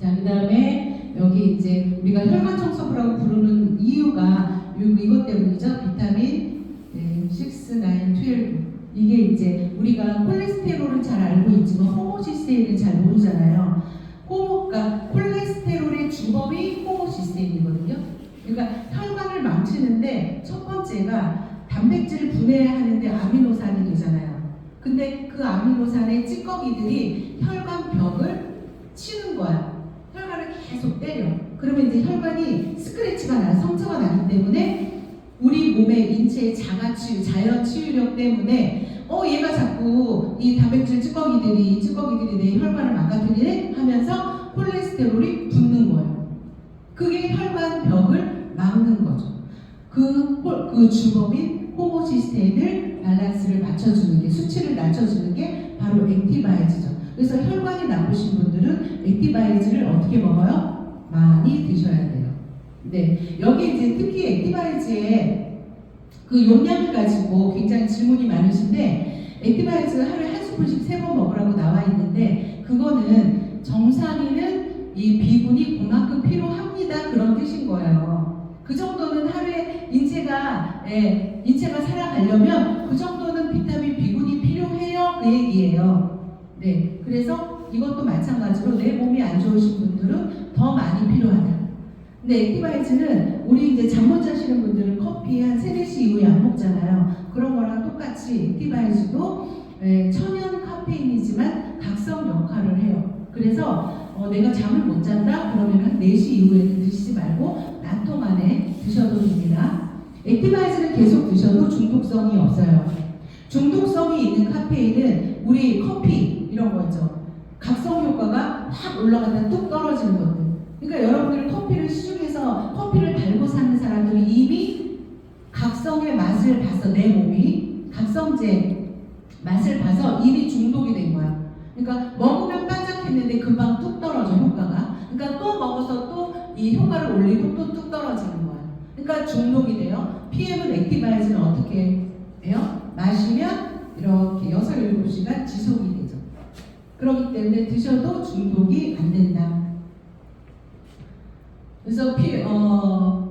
자, 그 다음에 여기 이제 우리가 혈관 청소부라고 부르는 이유가 이것 때문이죠. 비타민 6, 9, 12 이게 이제 우리가 콜레스테롤은 잘 알고 있지만 호모시스테인은 잘 모르잖아요. 그러니까 콜레스테롤의 주범이 호모시스테인이거든요. 그러니까 혈관을 망치는데 첫 번째가 단백질을 분해하는데 아미노산이 되잖아요. 근데 그 아미노산의 찌꺼기들이 혈관 벽을 치는 거야. 혈관을 계속 때려. 그러면 이제 혈관이 스크래치가 나, 상처가 나기 때문에 우리 몸의 인체의 자연 치유력 때문에 얘가 자꾸 이 단백질 찌꺼기들이 내 혈관을 망가뜨리네 하면서 콜레스테롤이 붙는 거예요. 그게 혈관 벽을 막는 거죠. 그 주범인 호모시스테인을 밸런스를 맞춰주는 게, 수치를 낮춰주는 게 바로 액티바이즈죠. 그래서 혈관이 나쁘신 분들은 액티바이즈를 어떻게 먹어요? 많이 드셔야 돼요. 네, 여기 이제 특히 액티바이즈의 그 용량을 가지고 굉장히 질문이 많으신데, 액티바이즈 하루에 한 스푼씩 3번 먹으라고 나와 있는데, 그거는 정상인은 이 비군이 그만큼 필요합니다, 그런 뜻인 거예요. 그 정도는 하루에 인체가 살아가려면 그 정도는 비타민 B군이 필요해요, 그 얘기예요. 네, 그래서 이것도 마찬가지로 내 몸이 안 좋으신 분들은 더 많이 필요하다. 근데 액티바이즈는 우리 이제 잠 못 자시는 분들은 커피 한 3, 4시 이후에 안 먹잖아요. 그런 거랑 똑같이 액티바이즈도 천연 카페인이지만 각성 역할을 해요. 그래서 내가 잠을 못 잔다? 그러면 한 4시 이후에는 드시지 말고 낮 동안에 드셔도 됩니다. 액티바이즈는 계속 드셔도 중독성이 없어요. 중독성이 있는 카페인은 우리 커피 이런 거 있죠. 각성 효과가 확 올라갔다 뚝 떨어지는 것들. 그러니까 여러분들이 커피를 시중에서 커피를 달고 사는 사람들이 이미 각성의 맛을 봐서, 내 몸이 각성제 맛을 봐서 이미 중독이 된 거야. 그러니까 먹으면 반짝했는데 금방 뚝 떨어져, 효과가. 그러니까 또 먹어서 또 이 효과를 올리고 또 뚝 떨어지는 거야. 그러니까 중독이 돼요. PM은 액티바이즈는 어떻게 해요? 마시면 이렇게 6, 7시간 지속이 되죠. 그렇기 때문에 드셔도 중독이 안 된다.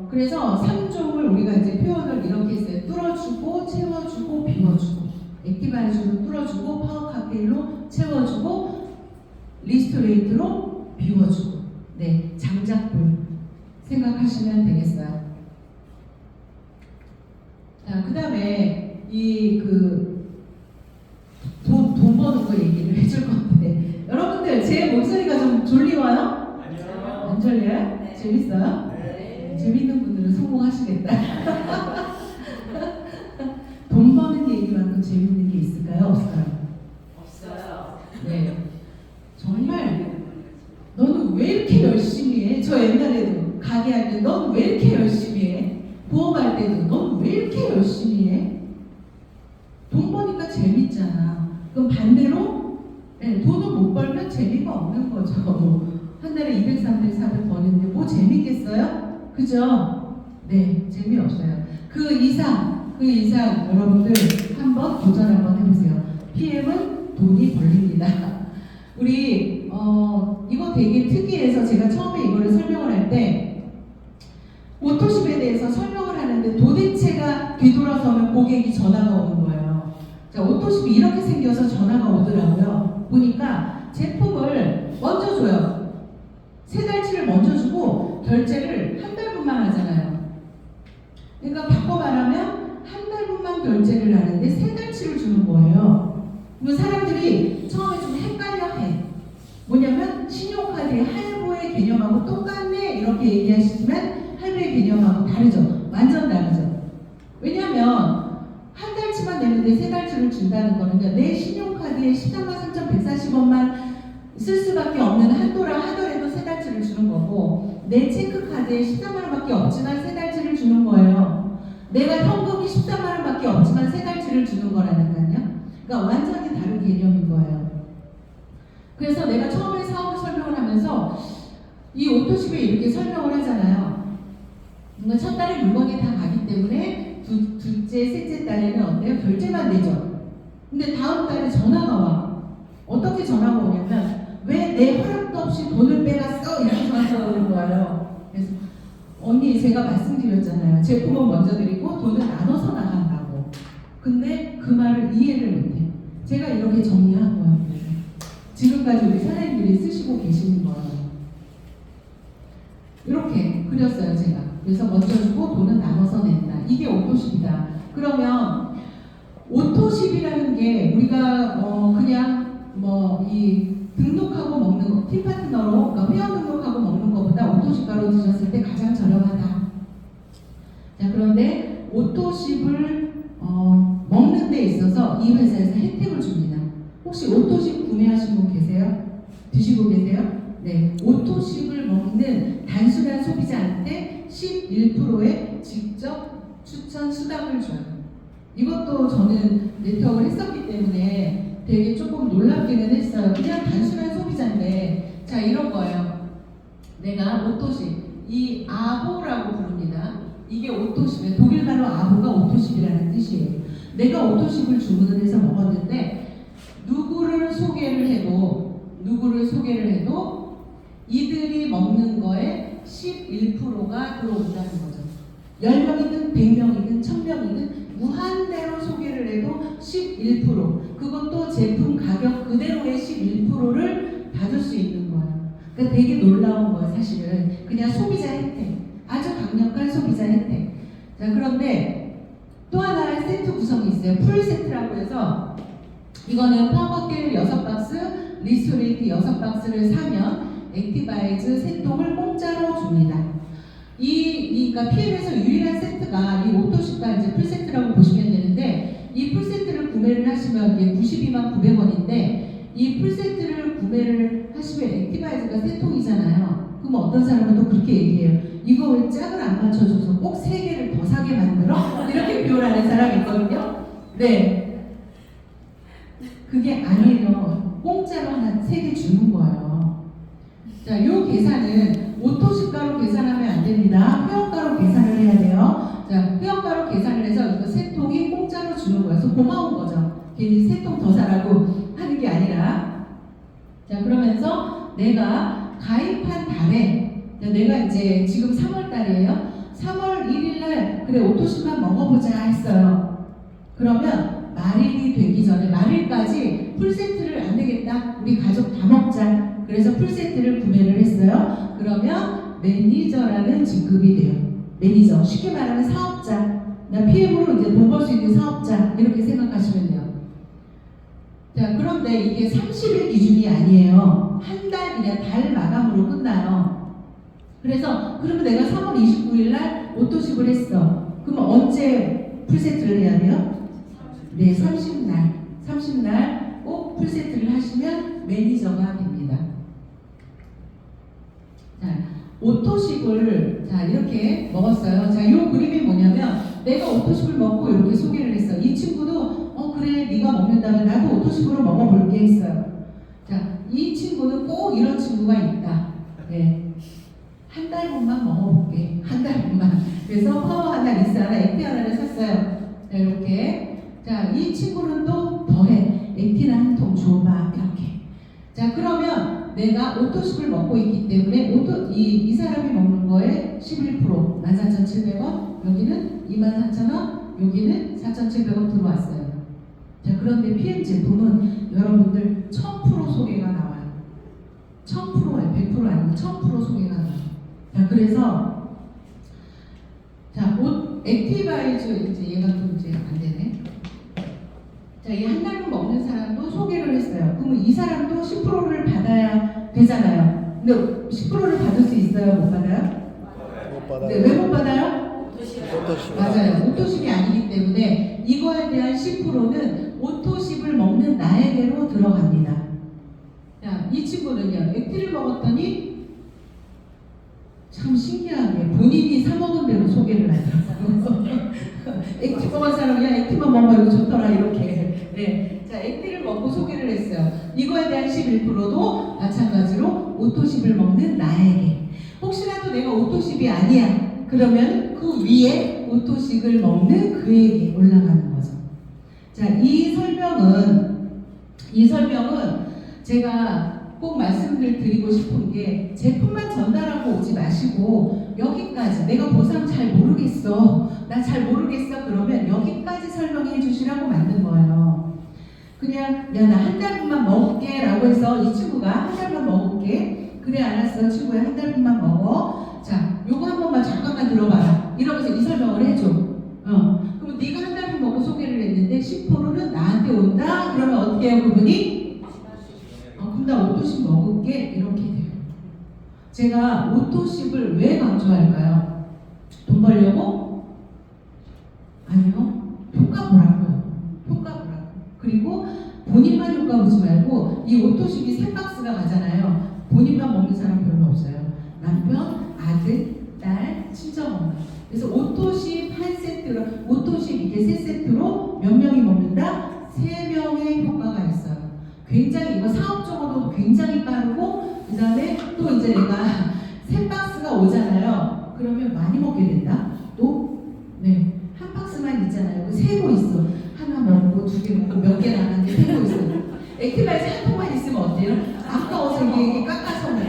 그래서 3종을 우리가 이제 표현을 이렇게 했어요. 뚫어주고, 채워주고, 비워주고. 액티바이즈로 뚫어주고, 파워 카페인로 채워주고, 리스토레이트로 비워주고. 네, 장작불 생각하시면 되겠어요. 자, 그 다음에 돈 버는 거 얘기를 해줄 건데, 여러분들 제 목소리가 좀 졸리워요? 아니요. 안 졸려요? 네. 재밌어요? 네. 재밌는 분들은 성공하시겠다. 돈 버는 얘기만큼 재밌는 게 있을까요? 없을까요? 없어요. 네. 정말 너는 왜 이렇게 열심히 해? 저 옛날에도 가게 할 때 너는 왜 이렇게 열심히 해? 보험할 때도 너는 왜 이렇게 열심히 해? 돈 버니까 재밌잖아. 그럼 반대로 돈을 못 벌면 재미가 없는 거죠. 한 달에 200, 300, 400 버는데 뭐 재밌겠어요? 그죠? 네, 재미없어요. 그 이상 여러분들 한번 도전 한번 해보세요. PM은 돈이 벌립니다. 우리 이거 되게 특이해서 제가 처음에 이거를 설명을 할 때 오토십에 대해서 설명을 하는데 도대체가 뒤돌아서면 고객이 전화가 오는 거예요. 자, 오토십이 이렇게 생겨서 전화가 오더라고요. 보니까 제품을 먼저 줘요. 세 달치를 먼저 주고 결제를 한 달분만 하잖아요. 그러니까 바꿔 말하면 한 달분만 결제를 하는데 세 달치를 주는 거예요. 그러면 사람들이 처음에 좀 헷갈려해. 뭐냐면 신용카드의 할부의 개념하고 똑같네 이렇게 얘기하시지만 할부의 개념하고 다르죠. 완전 다르죠. 왜냐하면 한 달치만 내는데 세 달치를 준다는 거는 내 신용카드에 133,140원만 쓸 수밖에 없는 한도라 하더라도 세 달치를 주는 거고 내 체크카드에 14만 원밖에 없지만 세 달치를 주는 거예요. 내가 현금이 14만 원밖에 없지만 세 달치를 주는 거라니까요. 그러니까 완전히 다른 개념인 거예요. 그래서 내가 처음에 사업을 설명을 하면서 이 오토십에 이렇게 설명을 하잖아요. 그러니까 첫 달에 물건이 다 가기 때문에 둘째, 셋째 달에는 어때요? 결제만 되죠. 근데 다음 달에 전화가 와. 어떻게 전화가 오냐면 왜 내 허락도 없이 돈을 빼갔어? 이렇게 전화가 오는 거예요. 그래서 언니 제가 말씀드렸잖아요. 제품은 먼저 드리고 돈을 나눠서 나간다고. 근데 그 말을 이해를 못해. 제가 이렇게 정리한 거예요. 지금까지 우리 사장님들이 쓰시고 계시는 거예요. 이렇게 그렸어요 제가. 그래서 먼저 주고 돈은 나눠서 낸다. 이게 오토십이다. 그러면 오토십이라는 게 우리가 그냥 이 등록하고 먹는 거, 팀파트너로 그러니까 회원 등록하고 먹는 것보다 오토십가로 드셨을 때 가장 저렴하다. 자, 그런데 오토십을 먹는 데 있어서 이 회사에서 혜택을 줍니다. 혹시 오토십 구매하신 분 계세요? 드시고 계세요? 네, 오토십을 먹는 단순한 소비자한테 11%의 직접 추천 수당을 줘요. 이것도 저는 네트워크를 했었기 때문에 되게 조금 놀랍기는 했어요. 그냥 단순한 소비자인데, 자, 이런 거예요. 내가 오토십, 이 아보라고 부릅니다. 이게 오토십이에요. 독일말로 아보가 오토십이라는 뜻이에요. 내가 오토십을 주문을 해서 먹었는데, 누구를 소개를 해도 이들이 먹는 거에 11%가 들어온다는 거죠. 10명이든 100명이든 1000명이든 무한대로 소개를 해도 11%, 그것도 제품 가격 그대로의 11%를 받을 수 있는 거예요. 그러니까 되게 놀라운 거예요. 사실은 그냥 소비자 혜택, 아주 강력한 소비자 혜택. 자, 그런데 또 하나의 세트 구성이 있어요. 풀 세트라고 해서 이거는 파워길 6박스, 리스토레이트 6박스를 사면 액티바이즈 세 통을 공짜로 줍니다. 그러니까 PM에서 유일한 세트가 이 오토십과 이제 풀세트라고 보시면 되는데, 이 풀세트를 구매를 하시면 이게 92만 900원인데, 이 풀세트를 구매를 하시면 액티바이즈가 세 통이잖아요. 그럼 어떤 사람은 또 그렇게 얘기해요. 이거 왜 짝을 안 맞춰줘서 꼭 3개를 더 사게 만들어? 이렇게 표현하는 사람이 있거든요. 네. 그게 아니에요. 공짜로 한 3개 주는 거예요. 자, 요 계산은 오토십가로 계산하면 안 됩니다. 회원가로 계산을 해야 돼요. 자, 회원가로 계산을 해서 이거 세 통이 공짜로 주는 거예요. 그래서 고마운 거죠. 괜히 세 통 더 사라고 하는 게 아니라. 자, 그러면서 내가 가입한 달에, 내가 이제 지금 3월 달이에요. 3월 1일 날 그래 오토십만 먹어보자 했어요. 그러면 말일이 되기 전에, 말일까지 풀세트를 안 되겠다, 우리 가족 다 먹자, 그래서 풀세트를 구매를 했어요. 그러면 매니저라는 직급이 돼요. 매니저, 쉽게 말하면 사업자, 나 PM으로 이제 돈 벌 수 있는 사업자, 이렇게 생각하시면 돼요. 자, 그런데 이게 30일 기준이 아니에요. 한 달 그냥 달 마감으로 끝나요. 그래서 그러면 내가 3월 29일 날 오토십을 했어. 그럼 언제 풀세트를 해야 돼요? 네, 30날 꼭 풀세트를 하시면 매니저가 됩니다. 자, 오토십을 자 이렇게 먹었어요. 자, 요 그림이 뭐냐면 내가 오토십을 먹고 이렇게 소개를 했어. 이 친구도 그래 네가 먹는다면 나도 오토십으로 먹어볼게 했어요. 자, 이 친구는 꼭 이런 친구가 있다. 네, 한 달분만 먹어볼게. 한 달분만. 그래서 파워 하나, 리스 하나, 액티 하나를 샀어요. 자, 이렇게. 자, 이 친구는 또 더해. 액티나 한 통 줘봐. 이렇게. 자, 그러면 내가 오토십을 먹고 있기 때문에 이 사람이 먹는 거에 11%, 14,700원, 여기는 24,000원, 여기는 4,700원 들어왔어요. 자, 그런데 PM 제품은 여러분들 1000% 소개가 나와요. 1000%예요. 100% 아니고 1000% 소개가 나와요. 자, 그래서 자, 옷 액티바이즈 이제 얘가 또 이제 안 되네. 자, 이 한 달분 먹는 사람도 소개를 했어요. 그러면 이 사람도 10%를 받아야 되잖아요. 근데 10%를 받을 수 있어요? 못 받아요? 못 받아요. 네, 왜 못 받아요? 오토십. 맞아요. 오토십이 아니기 때문에 이거에 대한 10%는 오토십을 먹는 나에게로 들어갑니다. 자, 이 친구는요, 액티를 먹었더니 참 신기하게 본인이 사 먹은 대로 소개를 하더라고요. 액티 먹은 사람이 야 액티만 먹어 이거 좋더라 이렇게. 네. 자, 액티를 먹고 소개를 했어요. 이거에 대한 11%도 마찬가지로 오토십을 먹는 나에게. 혹시라도 내가 오토십이 아니야. 그러면 그 위에 오토식을 먹는 그에게 올라가는 거죠. 자, 이 설명은 제가 꼭 말씀을 드리고 싶은 게 제품만 전달하고 오지 마시고 여기까지 내가 보상 잘 모르겠어. 나 잘 모르겠어. 그러면 여기까지 설명해 주시라고 만든 거예요. 그냥 야 나 한 달분만 먹을게 라고 해서 이 친구가 한 달만 먹을게. 그래 알았어 친구야 한 달분만 먹어. 자 요거 한 번만 잠깐만 들어봐라. 이러면서 이 설명을 해줘. 그럼 네가 한 달분 먹고 소개를 했는데 10%는 나한테 온다? 그러면 어떻게 해요 그분이? 그럼 나 오토십 먹을게 이렇게 돼요. 제가 오토십을 왜 강조할까요? 돈 벌려고? 아니요. 효과 보라고요. 효과 보라고. 그리고 본인만 효과 보지 말고 이 오토십이 3박스가 가잖아요. 본인만 먹는 사람 별로 없어요. 남편, 아들, 딸, 친정엄마. 그래서 오토십 한 세트로 오토십 이게 3세트로 몇 명이 먹는다? 3명의 효과가 있어요. 굉장히 이거 사업적으로도 굉장히 빠르고 그 다음에 또 이제 내가 3박스가 오잖아요. 그러면 많이 먹게 된다. 또 네. 한 박스만 있잖아요. 세고 있어. 하나 먹고 2개 먹고 몇 개 나갔는데 세고 있어요. 액티바이즈 한 통만 있으면 어때요? 아까워서 이게 깎아서 먹어.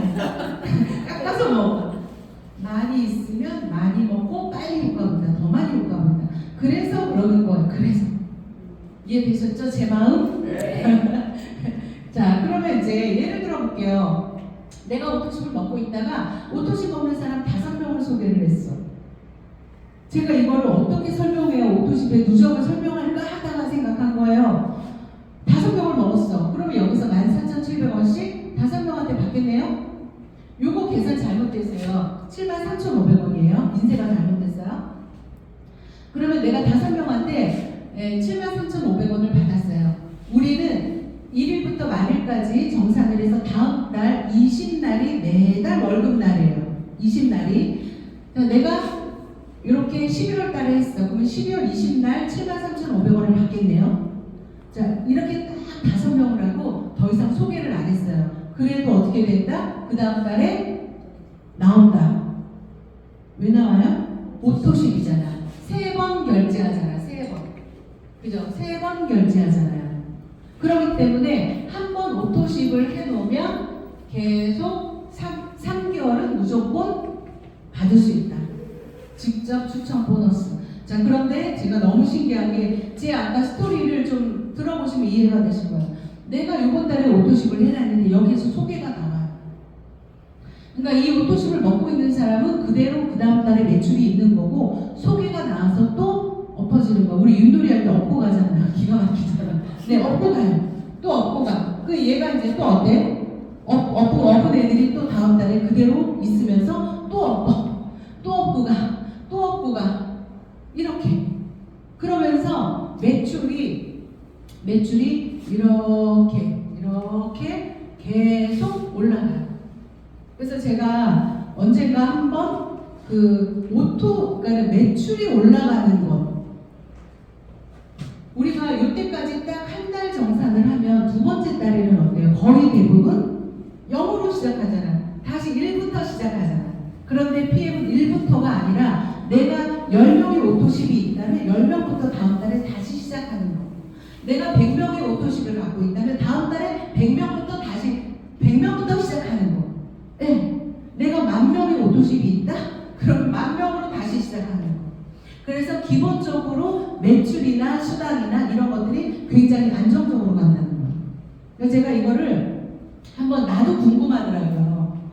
깎아서 먹어. 많이 있으면 많이 먹고 빨리 효과 본다. 더 많이 효과 본다. 그래서 그러는 거예요. 그래서 이해되셨죠? 제 마음? 네. 자, 그러면 이제 예를 들어 볼게요. 내가 오토십을 먹고 있다가 오토십 먹는 사람 5명을 소개를 했어. 제가 이걸 어떻게 설명해야 오토십의 누적을 설명할까 하다가 생각한 거예요. 5명을 먹었어. 그러면 여기서 14,700원씩 5명한테 받겠네요? 요거 계산 잘못됐어요. 73,500원이에요. 인쇄가 잘못됐어요. 그러면 내가 5명한테 73,500원을 받았어요. 우리는 1일부터 만일까지 정산을 해서 다음 달 20날이 매달 월급날이에요. 20날이. 내가 이렇게 11월 달에 했어. 그러면 12월 20날 73,500원을 받겠네요. 자, 이렇게 딱 5명을 하고 더 이상 소개를 안 했어요. 그래도 어떻게 된다? 그 다음 달에 나온다. 왜 나와요? 오토십이잖아. 3번 결제하잖아. 3번. 그죠? 3번 결제하잖아요. 그렇기 때문에 한 번 오토십을 해놓으면 계속 3개월은 무조건 받을 수 있다. 직접 추천 보너스. 자, 그런데 제가 너무 신기하게 제 아까 스토리를 좀 들어보시면 이해가 되실 거예요. 내가 이번 달에 오토십을 해놨는데 여기에서 소개가 나와요. 그러니까 이 오토십을 먹고 있는 사람은 그대로 그 다음 달에 매출이 있는 거고 소개가 나와서 또 엎어지는 거. 우리 윷놀이 할 때 엎고 가잖아요. 기가 막히잖아. 네, 엎고 가요. 또 엎고 가. 그 얘가 이제 또 어때? 엎은 애들이 또 다음 달에 그대로 있으면서 또 엎어. 또 엎고 가. 또 엎고 가. 이렇게. 그러면서 매출이 이렇게 계속 올라가요. 그래서 제가 언젠가 한번 그러니까 매출이 올라가는 것. 우리가 이때까지 딱 한 달 정산을 하면 두 번째 달에는 어때요? 거의 대부분 0으로 시작하잖아. 다시 1부터 시작하잖아. 그런데 PM은 1부터가 아니라 내가 10명의 오토십이 있다면 10명부터 다음 달에 다시 시작하는 거. 내가 100명의 오토십을 갖고 있다면 다음 달에 100명부터 다시 100명부터 시작하는 거. 네. 내가 10,000명의 오토십이 있다? 그럼 10,000명으로 다시 시작하는 거. 그래서 기본적으로 매출이나 수당이나 이런 것들이 굉장히 안정적으로 간다는 거예요. 그래서 제가 이거를 한번 나도 궁금하더라고요.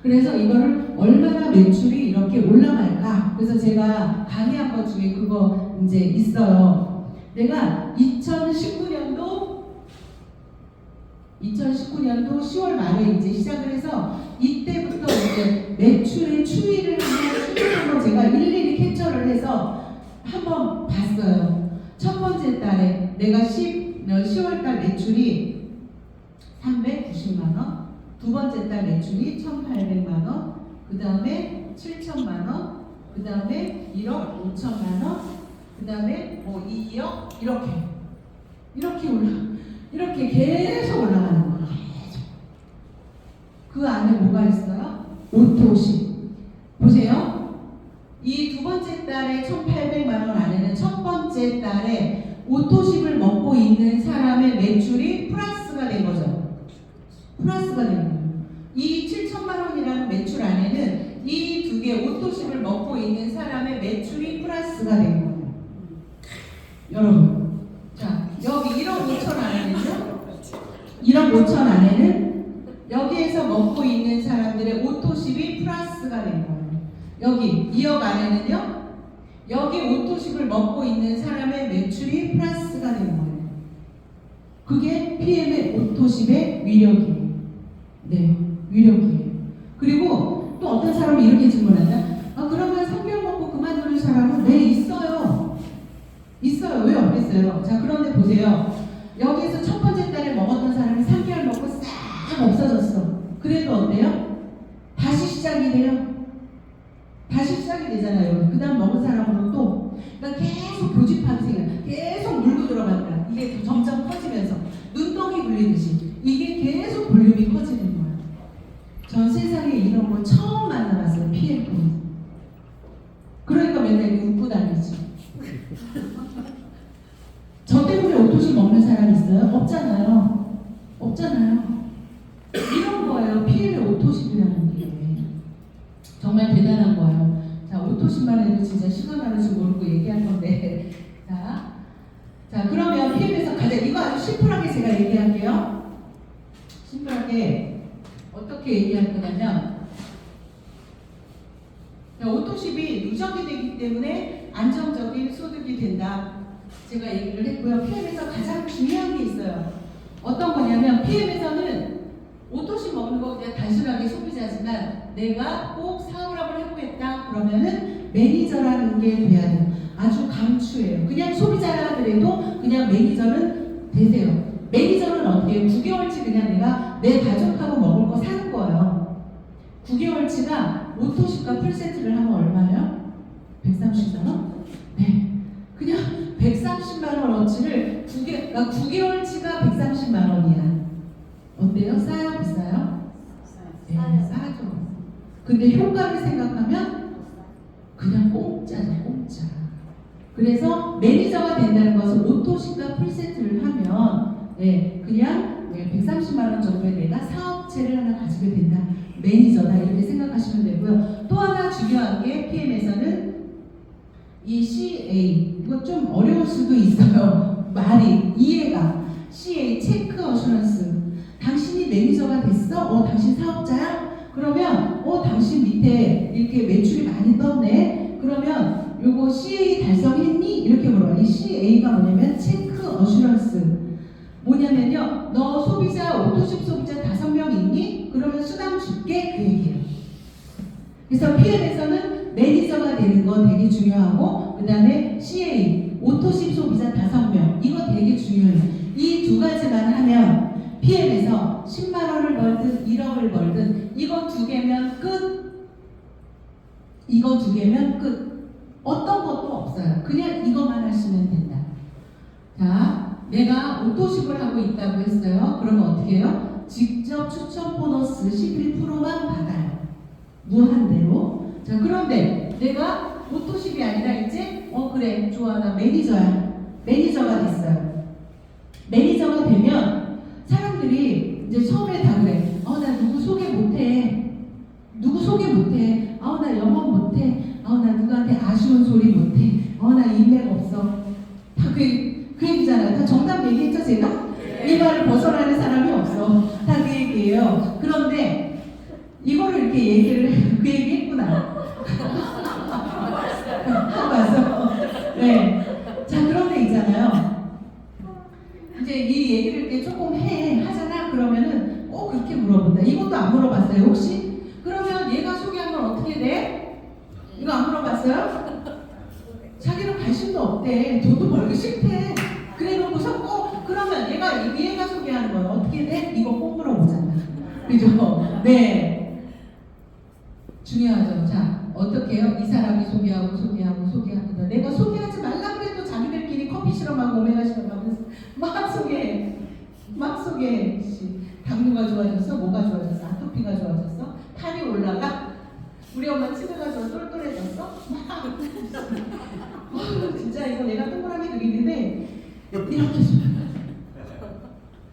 그래서 이거를 얼마나 매출이 이렇게 올라갈까? 그래서 제가 강의한 것 중에 그거 이제 있어요. 내가 2019년도 10월 말에 이제 시작을 해서 이때부터 이제 매출의 추이를 한번 제가 일일이 캡처를 해서 한번 봤어요. 첫 번째 달에 내가 10월 달 매출이 390만 원, 두 번째 달 매출이 1,800만 원, 그 다음에 7천만 원, 그 다음에 1억 5천만 원, 그 다음에 뭐 2억 이렇게 계속 올라가는 거예요. 계속. 그 안에 뭐가 있어요? 오토시. 보세요. 이 두 번째 달에 1,800만 원 안에는 첫 번째 달에 오토십을 먹고 있는 사람의 매출이 플러스가 된 거죠. 플러스가 된 거예요. 이 7천만 원이라는 매출 안에는 이 두 개 오토십을 먹고 있는 사람의 매출이 플러스가 된 거예요. 여러분. 자, 여기 1억 5천 안에는요. 1억 5천 안에는 여기에서 먹고 있는 사람들의 오토십이 플러스가 된 거예요. 여기 2억 안에는요. 여기 오토십을 먹고 있는 사람의 매출이 플러스가 된 거예요. 그게 PM의 오토십의 위력이에요. 네, 위력이에요. 그리고 또 어떤 사람이 이렇게 질문한다. 그러면 3개월 먹고 그만두는 사람은 네, 있어요. 있어요. 왜 없겠어요? 자, 그런데 보세요. 여기에서 첫 번째 달에 먹었던 사람이 3개월 먹고 싹 없어졌어. 그래도 어때요? 다시 시작이 돼요. 다시 시작이 되잖아요. 그 다음 먹은 사람으로 또 그러니까 계속 교집합이 생겨요. 계속 물고 들어간다. 이게 점점 커지면서 눈덩이 굴리듯이 이게 계속 볼륨이 커지는 거예요. 전 세상에 이런 거 처음 만나봤어요. PF는. 그러니까 맨날 웃고 다니지. 저 때문에 오토시 먹는 사람 있어요? 없잖아요. 없잖아요. 이런 거예요. PM의 오토십이라는 게. 정말 대단한 거예요. 자, 오토십만 해도 진짜 시간 가는 줄 모르고 얘기할 건데. 자, 그러면 PM에서 가장 이거 아주 심플하게 제가 얘기할게요. 심플하게 어떻게 얘기할 거냐면, 자, 오토십이 누적이 되기 때문에 안정적인 소득이 된다. 제가 얘기를 했고요. PM에서 가장 중요한 게 있어요. 어떤 거냐면 PM에서는 오토십 먹는 거 그냥 단순하게 소비자지만 내가 꼭 사업을 해보겠다 그러면은 매니저라는 게 돼야 돼요. 아주 강추예요. 그냥 소비자라 하더라도 그냥 매니저는 되세요. 매니저는 어떻게 해요? 9개월치 그냥 내가 내 가족하고 먹을 거 사는 거예요. 9개월치가 오토십과 풀세트를 하면 얼마예요? 130만 원? 네. 그냥 130만 원어치를 9개월치가 130만 원이야. 어때요? 싸요? 비싸요? 네, 싸죠. 근데 효과를 생각하면 그냥 공짜죠, 공짜. 그래서 매니저가 된다는 것은 오토십과 풀세트를 하면 그냥 130만 원 정도의 내가 사업체를 하나 가지게 된다. 매니저다 이렇게 생각하시면 되고요. 또 하나 중요한 게 PM에서는 이 CA 이거 좀 어려울 수도 있어요. 말이 이해가 CA 체크 어슈런스. 당신이 매니저가 됐어? 당신 사업자야? 그러면 당신 밑에 이렇게 매출이 많이 떴네? 그러면 요거 CA 달성했니? 이렇게 물어요. 이 CA가 뭐냐면 체크 어슈런스. 뭐냐면요, 너 소비자, 오토십 소비자 5명 있니? 그러면 수당 줄게? 그 얘기예요. 그래서 PM에서는 매니저가 되는 거 되게 중요하고, 그 다음에 CA, 오토십 소비자 5명, 이거 되게 중요해요. 이 두 가지만 하면 PM에서 10만 원을 벌든 1억을 벌든 이거 2개면 끝. 이거 2개면 끝. 어떤 것도 없어요. 그냥 이것만 하시면 된다. 자, 내가 오토십을 하고 있다고 했어요. 그러면 어떻게 해요? 직접 추천 보너스 11%만 받아요. 무한대로. 자, 그런데 내가 오토십이 아니라 이제 그래 좋아 나 매니저야. 매니저가 됐어요. 매니저가 되면 사람들이 이제 처음에 다 그래. 나 누구 소개 못해. 누구 소개 못해. 나 영업 못해. 나 누구한테 아쉬운 소리 못해. 돼? 이거 안 물어봤어요? 자기는 관심도 없대. 돈도 벌기 싫대. 그래 놓고서 그러면 얘가 소개하는 건 어떻게 돼? 이거 꼭 물어보잖아. 그죠? 네. 중요하죠. 자, 어떻게 해요? 이 사람이 소개합니다. 내가 소개하지 말라 그래도 자기들끼리 커피 실험하고 오메가 실험하면서 막 소개해. 당뇨가 좋아졌어? 뭐가 좋아졌어? 아토피가 좋아졌어? 탈이 올라가? 우리 엄마 치매 가지고 똘똘해졌어? 막 진짜 이거 내가 동그라미 그리는데 이렇게 소개해요.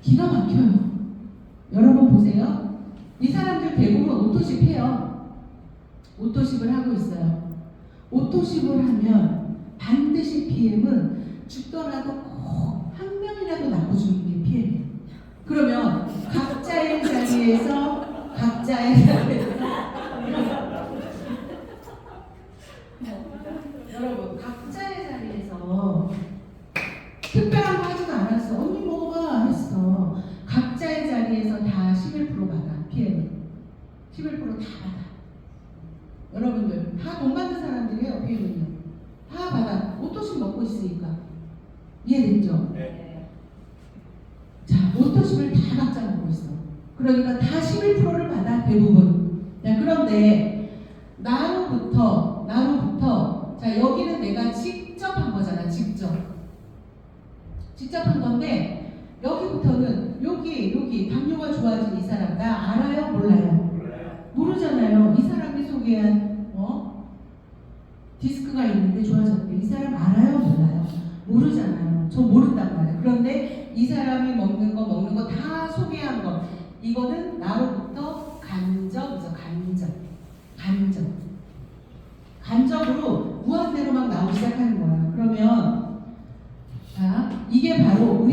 기가 막혀요. 여러분 보세요. 이 사람들 대부분 오토십 해요. 오토십을 하고 있어요. 오토십을 하면 반드시 PM은 죽더라도 꼭 한 명이라도 낳고 죽는 게 PM이에요. 그러면 각자의 자리에서 여러분 각자의 자리에서 특별한 거 하지도 않았어. 언니 먹어봐 했어. 각자의 자리에서 다 11% 받아. PM은 11% 다 받아. 여러분들 다 돈 받는 사람들이에요. PM은요 다 받아. 오토십 먹고 있으니까. 이해됐죠? 네. 자, 오토십을 다 각자 먹고 있어. 그러니까 다 11%를 받아. 대부분. 자, 그런데 나로부터 자, 여기는 내가 직접 한 거잖아. 직접 한 건데 여기부터는 여기 당뇨가 좋아진 이 사람 나 알아요? 몰라요? 모르잖아요. 이 사람이 소개한 디스크가 있는데 좋아졌대. 이 사람 알아요? 몰라요? 모르잖아요. 저 모른단 말이에요. 그런데 이 사람이 먹는 거 다 소개한 거 이거는 나로부터 간접이죠. 간접으로 무한대로 막 나오기 시작하는 거예요. 그러면 자, 이게 바로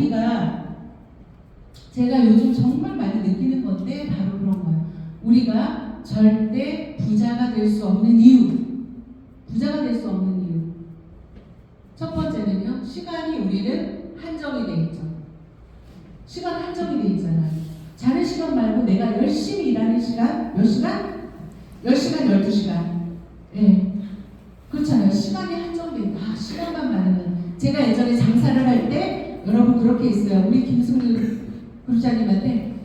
제가 요즘 정말 많이 느끼는 건데 바로 그런 거예요. 우리가 절대 부자가 될 수 없는 이유. 첫 번째는요. 시간이 우리는 한정이 돼 있죠. 시간 한정이 돼 있잖아요. 자는 시간 말고 내가 열심히 일하는 시간 몇 시간? 10시간, 12시간. 예. 그렇잖아요. 시간이 한정돼 있다. 시간만 많으면. 제가 예전에 장사를 할 때 여러분 그렇게 있어요. 우리 김승률 그룹장님한테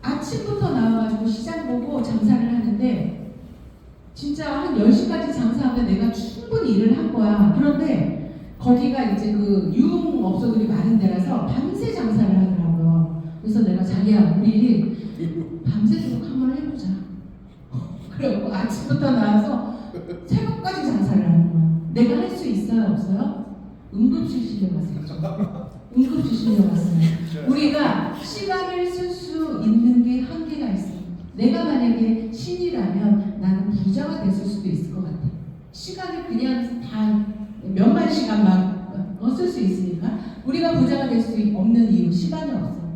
아침부터 나와가지고 시장 보고 장사를 하는데 진짜 한 10시까지 장사하면 내가 충분히 일을 한 거야. 그런데 거기가 이제 그 유흥업소들이 많은 데라서 밤새 장사를 하더라고요. 그래서 내가 자기야 우리 밤새도록 한번 해보자. 그리고 아침부터 나와서 새벽까지 장사를 하는 거야. 내가 할 수 있어요? 없어요? 응급실 실려갔어요. 우리가 시간을 쓸 수 있는 게 한계가 있어. 내가 만약에 신이라면 나는 부자가 됐을 수도 있을 것 같아. 시간을 그냥 다 몇만 시간만 쓸 수 있으니까 우리가 부자가 될 수 없는 이유 시간이 없어.